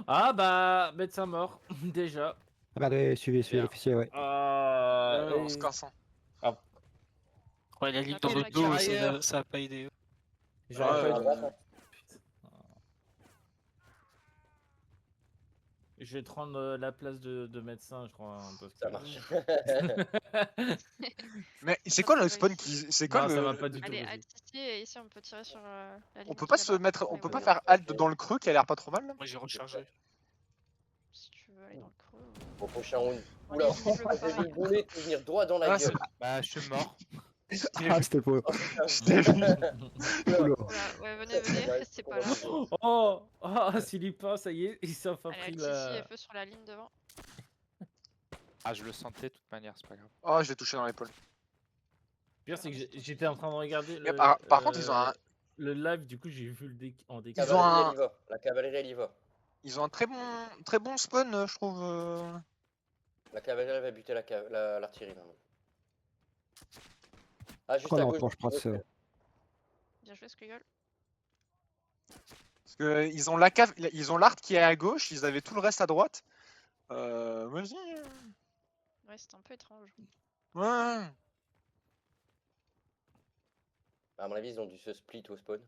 Ah bah, médecin mort, déjà. Ah merde, ouais, suivez Bien. l'officier, ouais. On se casse. Hein. Ouais, la ligne Attends, dans la notre dos, carrière. ça a pas aidé. J'aurais Ouais, pas à droite, hein. Putain. Je vais te rendre la place de médecin, je crois. Hein, parce Ça que- marche. Mais c'est Ça, quoi ça le va spawn ici. qui. C'est quoi Non, ça le. va pas du tout. Allez, vas-y. alt ici et ici on peut tirer sur la ligne. On peut qui pas est se là-bas. mettre. On Ouais, peut ouais. pas faire halt dans le creux qui a l'air pas trop mal là? Moi j'ai rechargé. Si tu veux aller dans le creux. Au prochain round. Dans Oula, les immeubles, j'ai vu pareil. le boulet te venir droit dans la Ah, gueule. Bah, je suis mort. Ah, c'était beau. Oh putain. Je t'ai vu. Oula. Voilà, ouais, venez, venez, restez pas là. Oh, s'il y passe, ça y est, il s'est enfin Allez, pris alt ici et la. feu sur la ligne devant. Ah, je le sentais de toute manière, c'est pas grave. Oh, je l'ai touché dans l'épaule. Le pire, c'est que j'étais en train de regarder Mais par contre, ils ont un. le live, du coup, j'ai vu en Ils décalé. ont Cavalerie, un- elle y va. La cavalerie, elle y va. Ils ont un très bon spawn, je trouve. La cavalerie va buter l'artillerie maintenant. Ah, juste Oh à non, gauche. attends, je prends ça. Bien joué, Squiggle. Parce que ils ont la cave, ils ont l'art qui est à gauche, ils avaient tout le reste à droite. Vas-y. Ouais, c'était un peu étrange. Ouais. À mon avis, ils ont dû se split au spawn.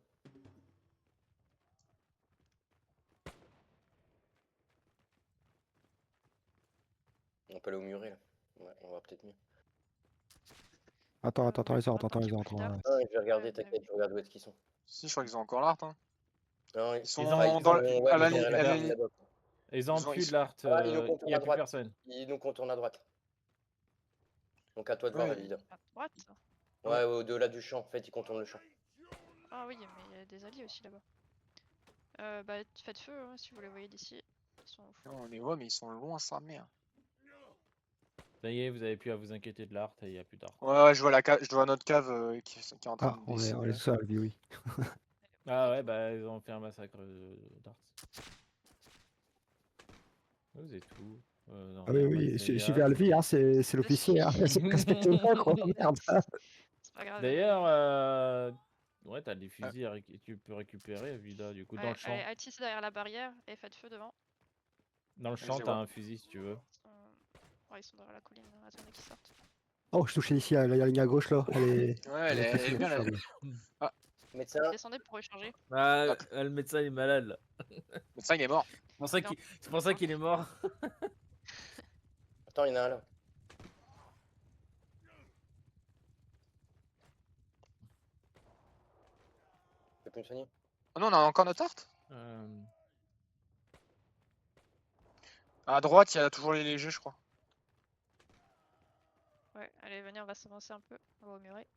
On peut aller au muret là. Ouais, on va peut-être mieux. Attends, les ordres, Par contre, les il y a ordres. plus d'art. Ah, je vais regarder, Ouais, t'inquiète, je regarde où est-ce qu'ils sont. Si, je crois qu'ils ont encore l'art. Hein. Non, Ils sont ont- ah, ils dans ont- le- ouais, à la derrière ligne. la à la ligne ligne. là-bas. Ils ont Ils ont- plus ils- de l'art, Ah, ils nous il contournent n'y a à plus droite. personne. Ils nous contournent à droite. Donc à toi de voir, Ouais. le leader. À droite. Ouais, au-delà du champ. En fait, ils contournent le champ. Ah oui, mais il y a des alliés aussi là-bas. Bah, faites feu hein, si vous les voyez d'ici. Ils sont au fond. Non, on les voit, mais ils sont loin, sa mère. Ça y est, vous avez plus à vous inquiéter de l'art, il n'y a plus d'art. Ouais, je vois je vois notre cave qui est en train Ah, de on baisser. est tous à la vie, oui. Ah ouais, bah ils ont fait un massacre d'art. Vous êtes où non, Ah oui, rien, oui, Marseilla. suivez Alvi, hein, c'est l'officier. Hein. Respectez-moi, quoi, merde. C'est pas grave. D'ailleurs, ouais, t'as des fusils tu peux récupérer, Vida, du coup, dans le champ. Allez, alt ici derrière la barrière et faites feu devant. Dans le je champ, les t'as vois. un fusil si tu veux. Ouais, ils sont derrière la colline. Attendez qu'ils sortent. Oh, je touche ici, la ligne à gauche, là. Elle est, Ouais, elle est bien là. Médecin, Descendez pour recharger. Ah, le médecin il est malade là. Mais ça, il est mort. C'est pour ça qu'il est mort. attends, il y en a un là. Tu peux plus me soigner? Oh non, on a encore notre art. Euh, À droite, il y a toujours les légers, je crois. Ouais, allez, venez, on va s'avancer un peu. On va au muret.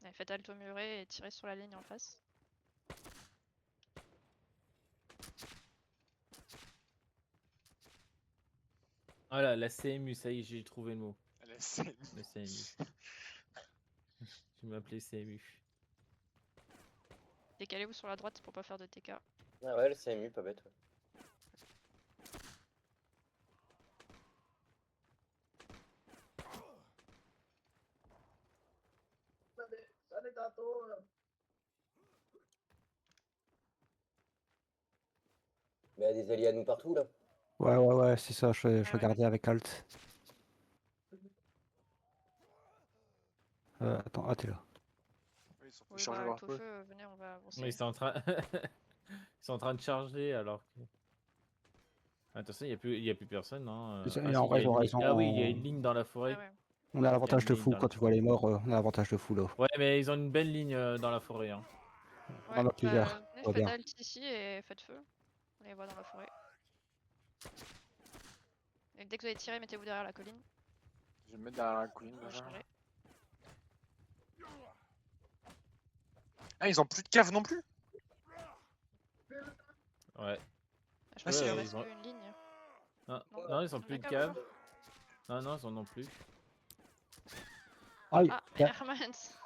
Allez, faites halte au muret et tirez sur la ligne en face. Voilà, la CMU, ça y est, j'ai trouvé le mot. Elle est- Le CMU. Je m'appelais CMU. Décalez-vous sur la droite pour pas faire de TK. Ah ouais, le CMU, pas bête. Ouais. Mais il y a des alliés à nous partout là. Ouais, c'est ça, je ouais. regardais avec Alt. Attends, ah, t'es là. ils sont Oui, chargés bah, leur alto feu. feu, venez, on va Mais avancer. ils sont en train... ils sont en train de charger alors que... Attention, il y a plus personne. Hein. Et Ah, en si, il y vrai, a ils ont une raison. Ah oui, il y a une ligne dans la forêt. Ah ouais. On a Il y a l'avantage une de ligne fou dans la quand tu vois forêt. les morts, on a l'avantage de fou là. Ouais, mais ils ont une belle ligne dans la forêt. Hein. On Ouais, en a plusieurs. bah, venez, Tout va faites bien. alt ici et faites feu. On les voit dans la forêt. Et dès que vous avez tiré, mettez-vous derrière la colline. Je vais me mettre derrière la colline On va déjà. charger. Ah, ils ont plus de cave non plus? Ouais. Ah, je Ah, pense si, qu'il leur Ouais, reste ils ont... que une ligne. Non, Non, non, ils ont ils ont plus de de la cave, cave. Non, non, ils en ont plus. Aïe. Ah, Ouais. Hermans.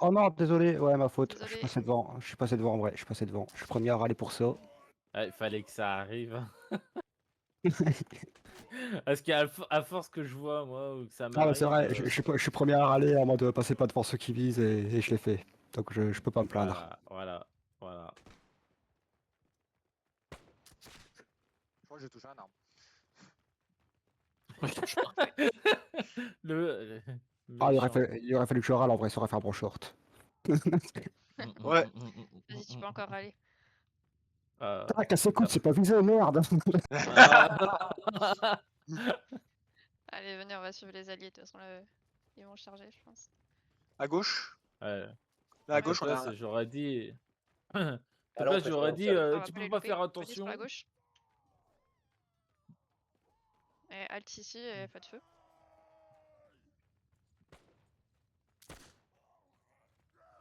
Oh non, désolé, ouais, ma faute. Je suis Désolé. passé devant. Je suis passé devant en vrai. Je suis passé devant. Je suis premier à râler pour ça. Il fallait que ça arrive. Parce à force que je vois, moi, ou que ça Ah, bah, m'arrive... c'est vrai, je suis premier à râler en mode passez pas devant ceux qui visent et je l'ai fait. Donc je peux pas me plaindre. Voilà, voilà, voilà. Je crois que j'ai touché un arbre. Moi, je touche pas. Le Ah, méchant. il aurait fallu que je râle en vrai, ça aurait fait un bon short. Ouais. Vas-y, tu peux encore râler. Ah, casse-écoute, c'est pas visé, merde. Ah. Allez, venez, on va suivre les alliés. De toute façon, là, ils vont charger, je pense. À gauche? Ouais. Là, à À ta gauche, on a place, j'aurais dit... À ta Alors, place, j'aurais dit, On va tu pas peux les pas louper. faire Venez sur attention. la gauche. Et alt ici et faites feu.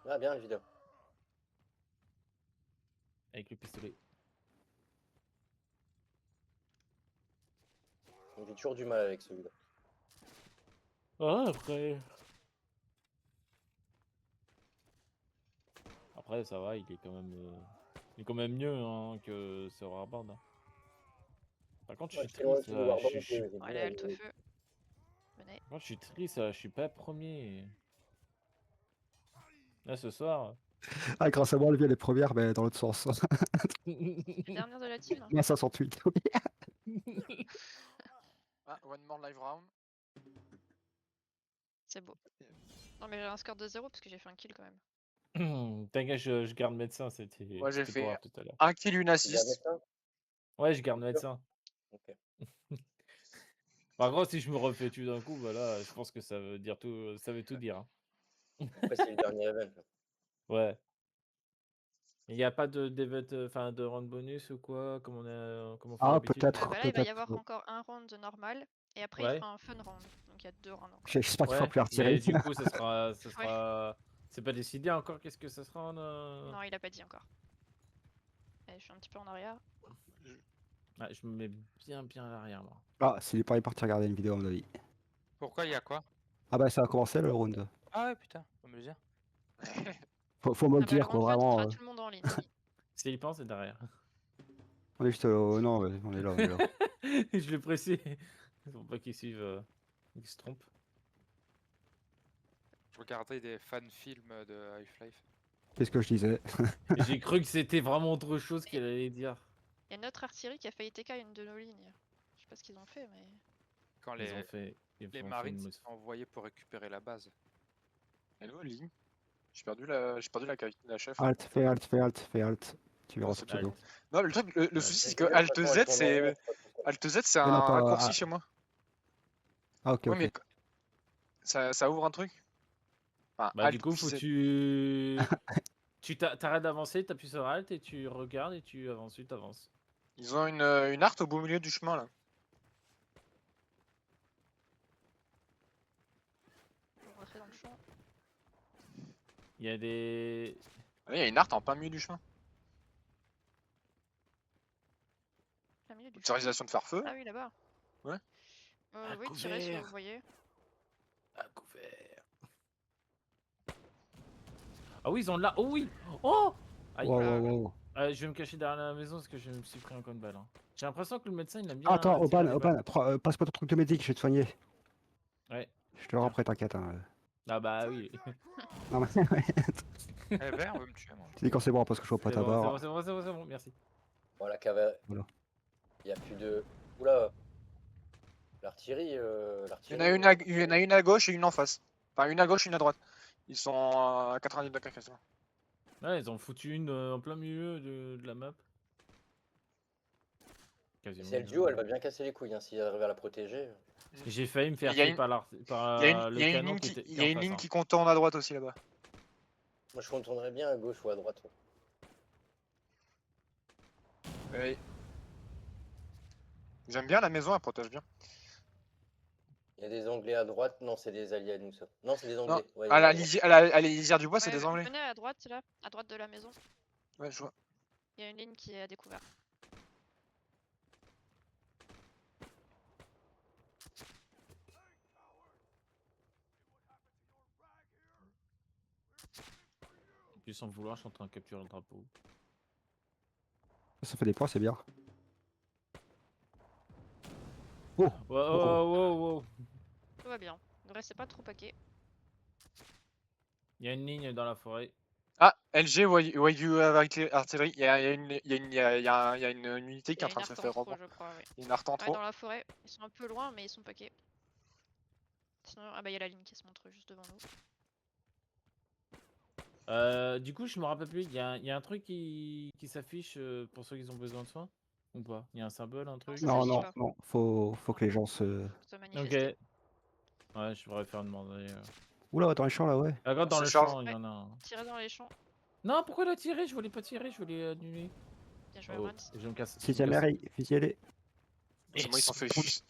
Ah, bien, évidemment. Avec le pistolet. J'ai toujours du mal avec celui-là. Ah, après... Après, ça va, il est quand même mieux hein, que ce Warband. Hein. Par contre, je Ouais, suis j'étais loin triste, dessus du là, Warband, je suis... j'ai du Allez, mal, alt mais- feu. Venez. Moi, je suis triste, là, je suis pas premier. Là, ce soir... Ah, grâce à moi, elle vient les premières, mais dans l'autre sens. Dernière de la team. Hein. Bien 508. Ah, one more live round. C'est beau. Non, mais j'ai un score de 0 parce que j'ai fait un kill quand même. T'inquiète, je garde médecin, c'était Ouais, j'ai c'était pour fait voir tout à l'heure. un kill, une Tu gardes assist. ça? Ouais, je garde médecin. Ok. Par contre, si je me refais tuer d'un coup, bah là, je pense que ça veut dire tout, ça veut tout dire. Hein. Après, c'est le dernier event. Là. Ouais. Il n'y a pas enfin, de round bonus ou quoi, comme on fait Ah, d'habitude. peut-être, Bah là, il va y avoir peut-être. encore un round normal. Et après, il Ouais. fera un fun round. Donc il y a 2 rounds encore. J'espère qu'il fera Ouais, plus artillerie. mais du coup, ça sera... C'est pas décidé encore, qu'est-ce que ça sera Non, il a pas dit encore. Allez, je suis un petit peu en arrière. Ah, je me mets bien à l'arrière, moi. Ah, c'est pas parti regarder une vidéo à mon avis. Pourquoi il y a quoi? Ah bah ça a commencé le round. Ah ouais, putain, faut me le dire. Faut me le Ah bah, le dire quoi, round fun, ce vraiment. sera tout le monde en ligne. S'il y pense, c'est derrière. On est juste non, on est là, on est là. Je l'ai pressé. Faut pas qu'ils suivent, qu'ils se trompent. Je regardais des fan films de Half-Life. Qu'est-ce que je disais? J'ai cru que c'était vraiment autre chose qu'elle allait dire. Il y a notre artillerie qui a failli TK une de nos lignes. Je sais pas ce qu'ils ont fait, mais. Quand Ils ont fait... les ont fait Marines une sont envoyés pour récupérer la base. Hello, ligne. J'ai perdu la chef. Alt, fais alt, fais alt, fais alt. Tu verras Ouais, ce c'est pseudo. Non, le truc, le Ouais, souci, Mais c'est que de toute Alt façon, Z, elles sont c'est. dans- Alt Z, c'est Mais non, un pas- raccourci ah. chez moi. Ah ok, Ouais, ok. mais ça ouvre un truc. Enfin, Bah Alt du coup, plus faut Z. t'arrêtes d'avancer, t'appuies sur Alt et tu regardes et tu avances. Ils ont une arte au beau milieu du chemin là. On va rentrer dans le champ. Il y a des... Ah, il y a une arte en plein milieu du chemin. Plein milieu du champ. Autorisation de faire feu. Ah oui, là-bas. Ouais. À Oui, tirez si couvert. vous voyez. À couvert. Ah oui, ils ont là. Oh oui. Oh Aïe. Wow, wow, wow. Je vais me cacher derrière la maison parce que je me suis pris encore une balle. Hein. J'ai l'impression que le médecin il aime bien. Ah, attends, tirer Oban, des balles. passe-moi ton truc de médic, je vais te soigner. Ouais. Je te le rends après, t'inquiète. Hein. Ah bah oui. Non, mais Eh ben, on veut me tuer, moi. tu dis quand c'est bon parce que je vois pas C'est ta bon, barre. c'est bon, merci. Bon, la caverne. Voilà. Il y a plus de. Oula. L'artillerie. Il y en l'artillerie. a une à gauche et une en face. Enfin, une à gauche et une à droite. Ils sont à 90 degrés quasiment. Ouais, ils ont foutu une en plein milieu de la map. Quasiment. Si elle duo, elle va bien casser les couilles, hein, s'il arrive à la protéger. J'ai failli me faire Il y a tuer une- par, Il y a le il y a une canon ligne qui qui, était il y a en une face, ligne hein. qui contourne à droite aussi là-bas. Moi, je contournerais bien à gauche ou à droite. Ouais. Ouais. J'aime bien la maison, elle protège bien. Il y a des Anglais à droite. Non, c'est des alliés à nous, ça. Non, c'est des Non, Anglais. Ouais, à la, à droite. à la lisière du bois, c'est Ouais, des Anglais. venez à droite là, à droite de la maison. Ouais, je vois. Il y a une ligne qui est à découvert. Et puis sans le vouloir, je suis en train de capturer le drapeau. Ça fait des points, c'est bien. Oh, Wow, wow, wow, wow. Tout va bien. Ne restez pas trop paquet. Il y a une ligne dans la forêt. Ah, LG, Wagyu artillerie. Il y a une unité Il qui y est a en train une de se arte en faire trop, reprendre. je crois. Ouais. Il y a une arte en Ouais, trop. dans la forêt. Ils sont un peu loin, mais ils sont paquets. Sinon, ah bah il y a la ligne qui se montre juste devant nous. Du coup, je me rappelle plus. Il y a un truc qui s'affiche pour ceux qui ont besoin de soins ou pas? Il y a un symbole, un truc? ça non, s'affiche non, pas. non. Faut que les gens se. Se Ok. manifester. Ouais, je devrais faire demander. Oula, dans les champs là, ouais. Regarde dans se le charge. champ, il y Ouais. en a un. Tirez dans les champs. Non, pourquoi il a tiré? Je voulais pas tirer, je voulais annuler. Bien joué, Oh, Rans. je me casse. je me 6ème casse. RI, fusillez-les. C'est moi, ils sont fait fusiller.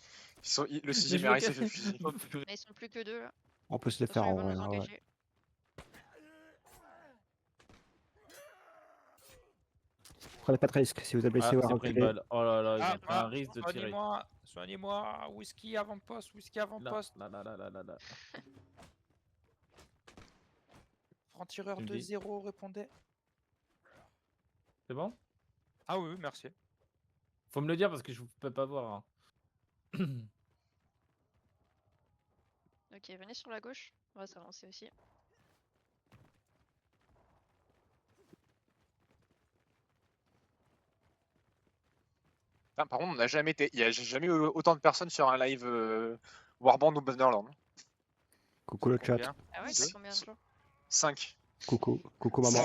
Le Mais 6ème je me RI s'est fait casse. fusiller. Mais ils sont plus que deux là. On peut se les De toute faire façon, ils en vont vrai. nous hein, ouais. engager. Prenez pas de risque. Si vous êtes blessé Ah, ou c'est pris une reculé, balle. Oh là là, Ah, j'ai pris un risque de tirer. Soignez-moi, soignez-moi, whisky avant-poste, whisky Là, avant-poste. là, là, là, là, là, là. Franc-tireur Tu me dis 2-0, répondez. C'est bon? Ah oui, oui, merci. Faut me le dire parce que je peux pas voir. hein. Ok, venez sur la gauche. On va s'avancer aussi. Ah, par contre, on n'a jamais été. Il n'y a jamais eu autant de personnes sur un live Warband ou Bannerland. coucou le chat. Combien Ah ouais, Deux. t'as combien de gens 5. Coucou maman.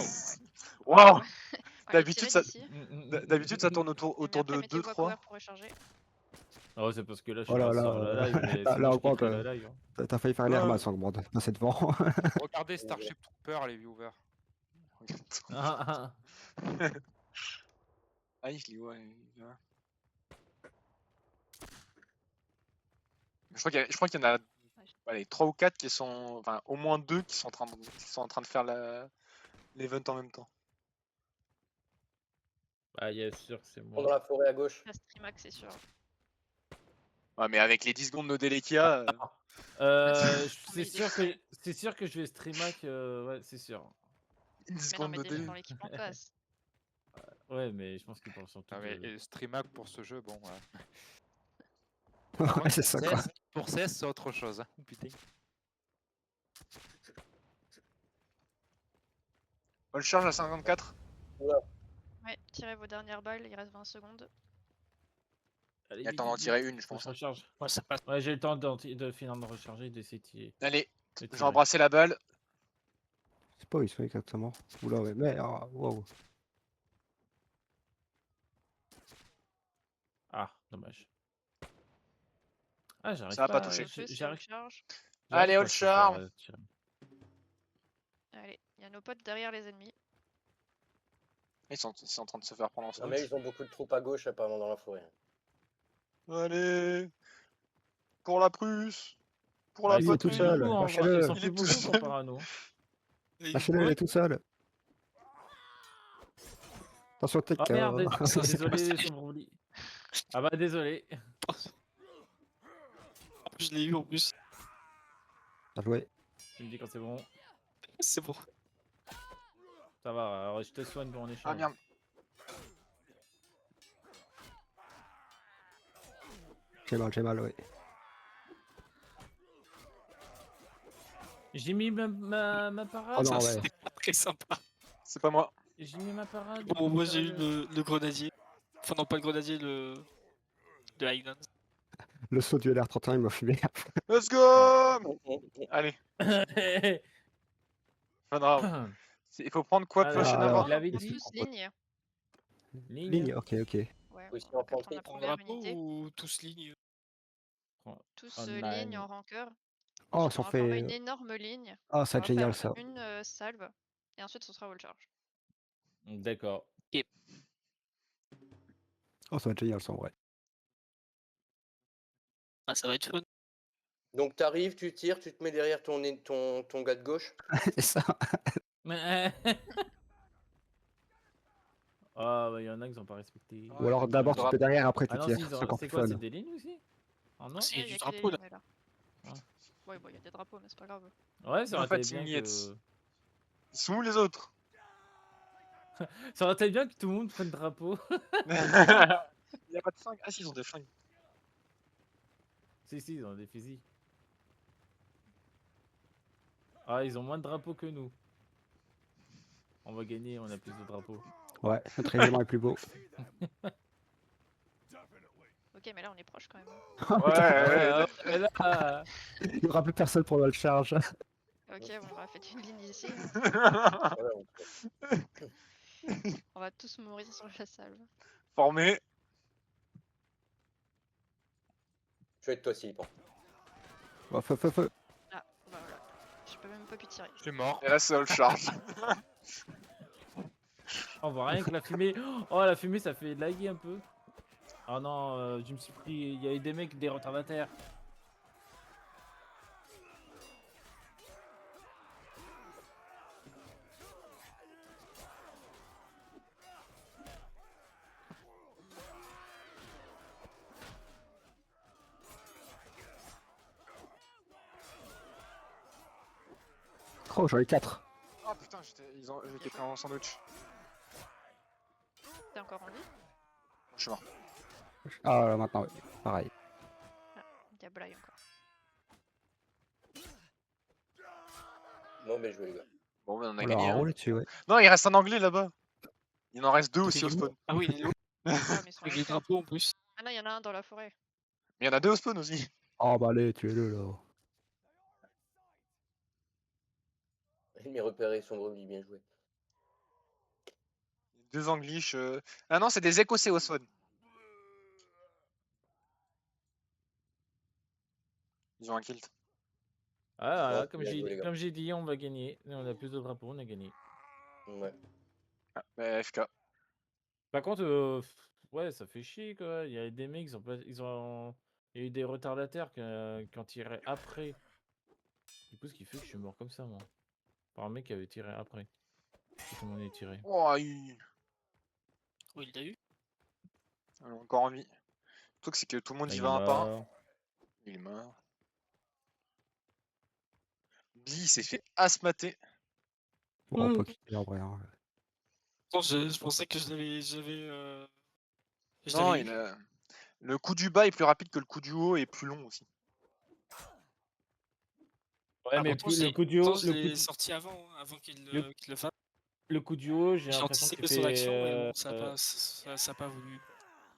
Waouh! Allez, D'habitude, tirez ça- d'ici. D'habitude, ça tourne Et autour mais après, de mettez-vous à 2-3. couvert pour recharger. Oh, c'est parce que là, je suis Oh là pas là, sur la live, mais là, sinon, là, je augmente, kifferais la live. hein. T'as failli faire Ouais. l'Hermas, Augmente. Passer devant. Regardez Starship Trooper, les viewers. Ah, ah. Ah, il lit, ouais. Je crois qu'il y en a allez, 3 ou 4 qui sont. Enfin, au moins 2 qui sont en train de faire l'event en même temps. Bah, yes, sûr que c'est Dans moi. la forêt à gauche. La streamax, c'est sûr. Ouais, mais avec les 10 secondes de délai qu'il y a. C'est sûr que je vais streamac, ouais, c'est sûr. 10 Mais non, secondes mais de déjà délai. dans l'équipe en face. Ouais, mais je pense qu'il pense surtout. Ah, mais que- Streamac pour ce jeu, bon. Ouais, c'est ça quoi. Pour CS, c'est autre chose. Hein. Oh, putain. All charge à 54. Ouais, tirez vos dernières balles, il reste 20 secondes. Allez, Il y a le vite, temps d'en vite, tirer vite, une, je faut que pense. recharge. Ouais, ça passe. Ouais, j'ai le temps de finir de recharger et d'essayer de tirer. Allez, de j'ai tirer. embrassé la balle. C'est pas où ils sont exactement. Oula, ouais, mais wow. Ah, dommage. Ah, j'arrive Ça va pas pas. toucher. Le feu, c'est J'arrive. all charge. Allez, j'arrive all pas à charge. tirer. Allez, il y a nos potes derrière les ennemis. Ils sont en train de se faire prendre en Non, mais sandwich. ils ont beaucoup de troupes à gauche, apparemment, dans la forêt. Allez, pour la Prusse, pour Ouais, la ils Il sont est tout plus patrie. seul, beaucoup, en vrai. lâchez-le. Ils sont Il plus est tout beaucoup seul. comparé à nous. Lâchez-le, il est tout seul. Attention, tic. Oh merde, c'est désolé, Sombrouli. Ah bah désolé. Je l'ai eu en plus. Bien joué. Tu me dis quand c'est bon. C'est bon. Ça va, alors je te soigne pour en échange. Ah merde. J'ai mal, oui. J'ai mis ma parade. Oh non, Ça, ouais. c'était pas très sympa. C'est pas moi. J'ai mis ma parade. Bon, moi j'ai eu le grenadier. Enfin, non, pas le grenadier, le Highland. Le saut du LR31, il m'a fumé. Let's go. Allez, pas grave. Il faut prendre quoi Ah, prochaine alors, avant il l'avait Tous dit. ligne. Ligne. Ok, ok. Ouais, Aussi on va infanterie, prendre la En première drapeau unité. ou tous ligne? Tous Online. ligne en rancœur. Oh, Ensuite, ça on va former fait. une énorme ligne. Ah, ça On va va être génial faire ça. une salve. Et ensuite, ce sera wall charge. D'accord. Oh, ça va être génial ça en vrai. Ah, ça va être fun. Donc t'arrives, tu tires, tu te mets derrière ton gars de gauche. C'est ça. Ah, bah, il y en a qui n'ont pas respecté. Ah, Ou alors il y en a qui d'abord ont tu le te mets derrière, après Ah tu non, tires. si, C'est encore c'est plus quoi? fun. C'est des lignes aussi? Ah non? C'est Ouais, du y a que drapeau, des là. lignes, là. Ah. Ouais, bon, il y a des drapeaux, mais c'est pas grave. Ouais, ça En aurait fait, été bien Ignates. que... Ils sont où les autres? Ça aurait été bien que tout le monde prenne drapeau. Il y a pas de flingue. Ah si, ils ont des flingues. Si, ils ont des fusils. Ah, ils ont moins de drapeaux que nous. On va gagner, on a plus de drapeaux. Ouais, notre régiment est plus beau. Ok, mais là, on est proche quand même. Et là... Il n'y aura plus personne pour le charge. Ok, on va faire une ligne ici. Voilà, On va tous mourir sur la salve. Formé. je vais être toi, Silipan. Oh, feu, feu, feu. Ah, bah voilà. J'ai pas même pas pu tirer. Je suis mort. Et là, c'est all charge. On voit rien que la fumée. Oh, la fumée, ça fait laguer un peu. Oh non, je me suis pris... Il y a eu des mecs, des retardataires. Oh, j'en ai 4. Ah putain, j'étais pris en sandwich. T'es encore en vie? Je suis mort. Ah, là, maintenant, oui. Pareil. Il y a Bly encore. Bon, ben joué, les gars. Bon, ben on a On leur gagné. a Hein. roulé dessus, ouais. Non, il reste un anglais là-bas. Il en reste deux aussi au Il est spawn. Ah oui, il est lourd. Ah, mais ils sont Avec les restés. drapeaux en plus. Ah là, il y en a un dans la forêt. Mais il y en a deux au spawn aussi. Oh, bah allez, tuez-le là. Il m'est repéré son brebis, bien joué. Deux anglish. Ah non, c'est des écossais au spawn. Ils ont un kilt. Ah, voilà, Ouais, bien joué, les gars. comme j'ai dit, on va gagner. On a plus de drapeaux, on a gagné. Ouais. Ah, bah, FK. Par contre, ouais, ça fait chier quoi. Il y a des mecs, ils ont... Il y a eu des retardataires qui ont tiré après. Du coup, ce qui fait que je suis mort comme ça, moi. Par un mec qui avait tiré après. Tout le monde est tiré. Oh, Oh, il l'a eu. il est encore en vie. Le truc, c'est que tout le monde Ah, y il va est un par un. mort. Il est mort. Billy s'est fait asmater. Bon, on peut quitter en vrai. Hein. Non, je pensais que je Non, l'avais eu. le coup du bas est plus rapide que le coup du haut et plus long aussi. Ouais, Ah, mais pourtant, le coup du haut, je l'ai sorti avant, hein, avant qu'il le fasse. le coup du haut, j'ai J'ai l'impression anticipé que tu son fais, action, mais bon, ça a pas voulu.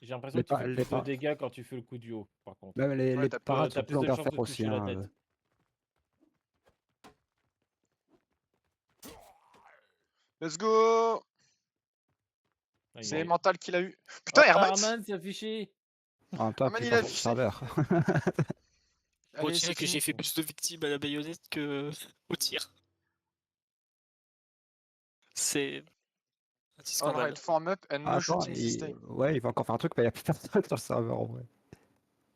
j'ai l'impression que tu fais les plus de pas. dégâts quand tu fais le coup du haut, par contre. Même les, Ouais, les t'as parades T'as sont plus plus de longues à chances de faire aussi. toucher la Hein. tête. Let's go. Ah, il C'est est- Mental qui l'a eu. Putain, Oh, Herman. c'est affiché. En même temps, Herman, tu il pas a sur le affiché. serveur. Faut Allez, dire c'est que j'ai fini. fait plus de victimes à la baïonnette que au tir. C'est un petit scandale. Alright, form up and no Attends, shooting system. ouais, il va encore faire un truc, mais il n'y a plus personne sur le serveur en vrai.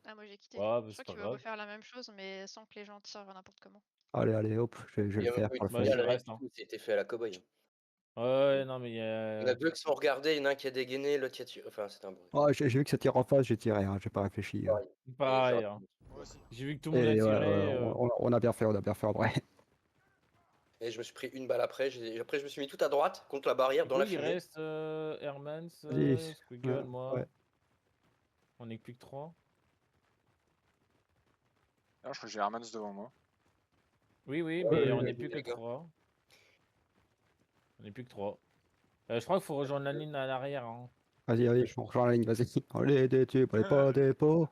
Ah, moi j'ai quitté. Ouais, bah, Je c'est crois pas qu'il veut grave. refaire la même chose, mais sans que les gens tirent n'importe comment. Allez, allez, hop, je vais Il le y a faire même pour le pas Moi, eu j'y de fun. reste. Hein. C'était fait à la cow-boy. Ouais, non, mais Il y en a deux qui sont regardés, il y en a un qui a dégainé, l'autre qui a tiré. Enfin, c'était un bruit. Oh, j'ai vu que ça tire en face, j'ai tiré, hein, j'ai pas réfléchi. Hein. Pareil. pareil. Et Hein. Moi aussi. J'ai vu que tout le monde a Et tiré. ouais, on a bien fait en vrai. Et je me suis pris une balle après. Après, je me suis mis tout à droite contre la barrière Du dans coup, la il fumée. reste Hermans, Vas-y. Squiggle, moi. Ouais. On est plus que 3. Ah, je crois que j'ai Hermans devant moi. Oui, Ouais, mais ouais, on ouais, n'est plus que les gars. 3. On n'est plus que 3. Je crois qu'il faut rejoindre la ligne à l'arrière. Hein. Vas-y, vas-y, je me rejoins la ligne, vas-y. Allez, des tubes, allez, pas des pots.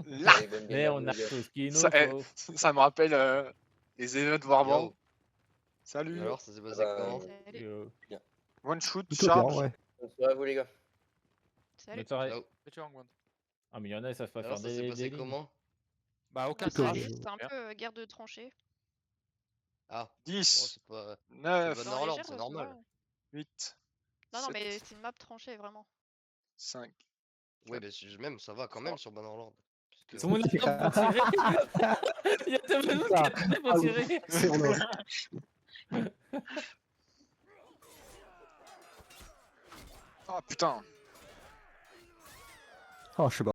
Là, Allez, bonne Mais game, on les a gars. tout ce qu'il nous ça, faut. ça me rappelle les événements de Warband. Yo. Salut. Alors, ça s'est passé bah, comment? Salut. Et, One shoot, Plutôt bien, charge. ouais. Bonne soirée à vous, les gars. Salut. bonne soirée. Ciao. Et tu vois, Angwan. Ah, mais il y en a, ils savent pas Alors, faire ça s'est des passé lignes. comment? Bah, aucun Bah, Plutôt ça crash. allait, c'était un Rien. peu guerre de tranchées. Ah, bon, 10, c'est pas 9, Dans Bannerlord, légère, c'est ça normal. va. 8, Non, non, 7, mais c'est une map tranchée, vraiment. 5. Ouais, mais même, ça va quand même sur Bannerlord. Parce que... Tout le monde est là pour tirer. Il y a tout le monde qui est là pour tirer. C'est on Oh putain. Oh, je sais pas.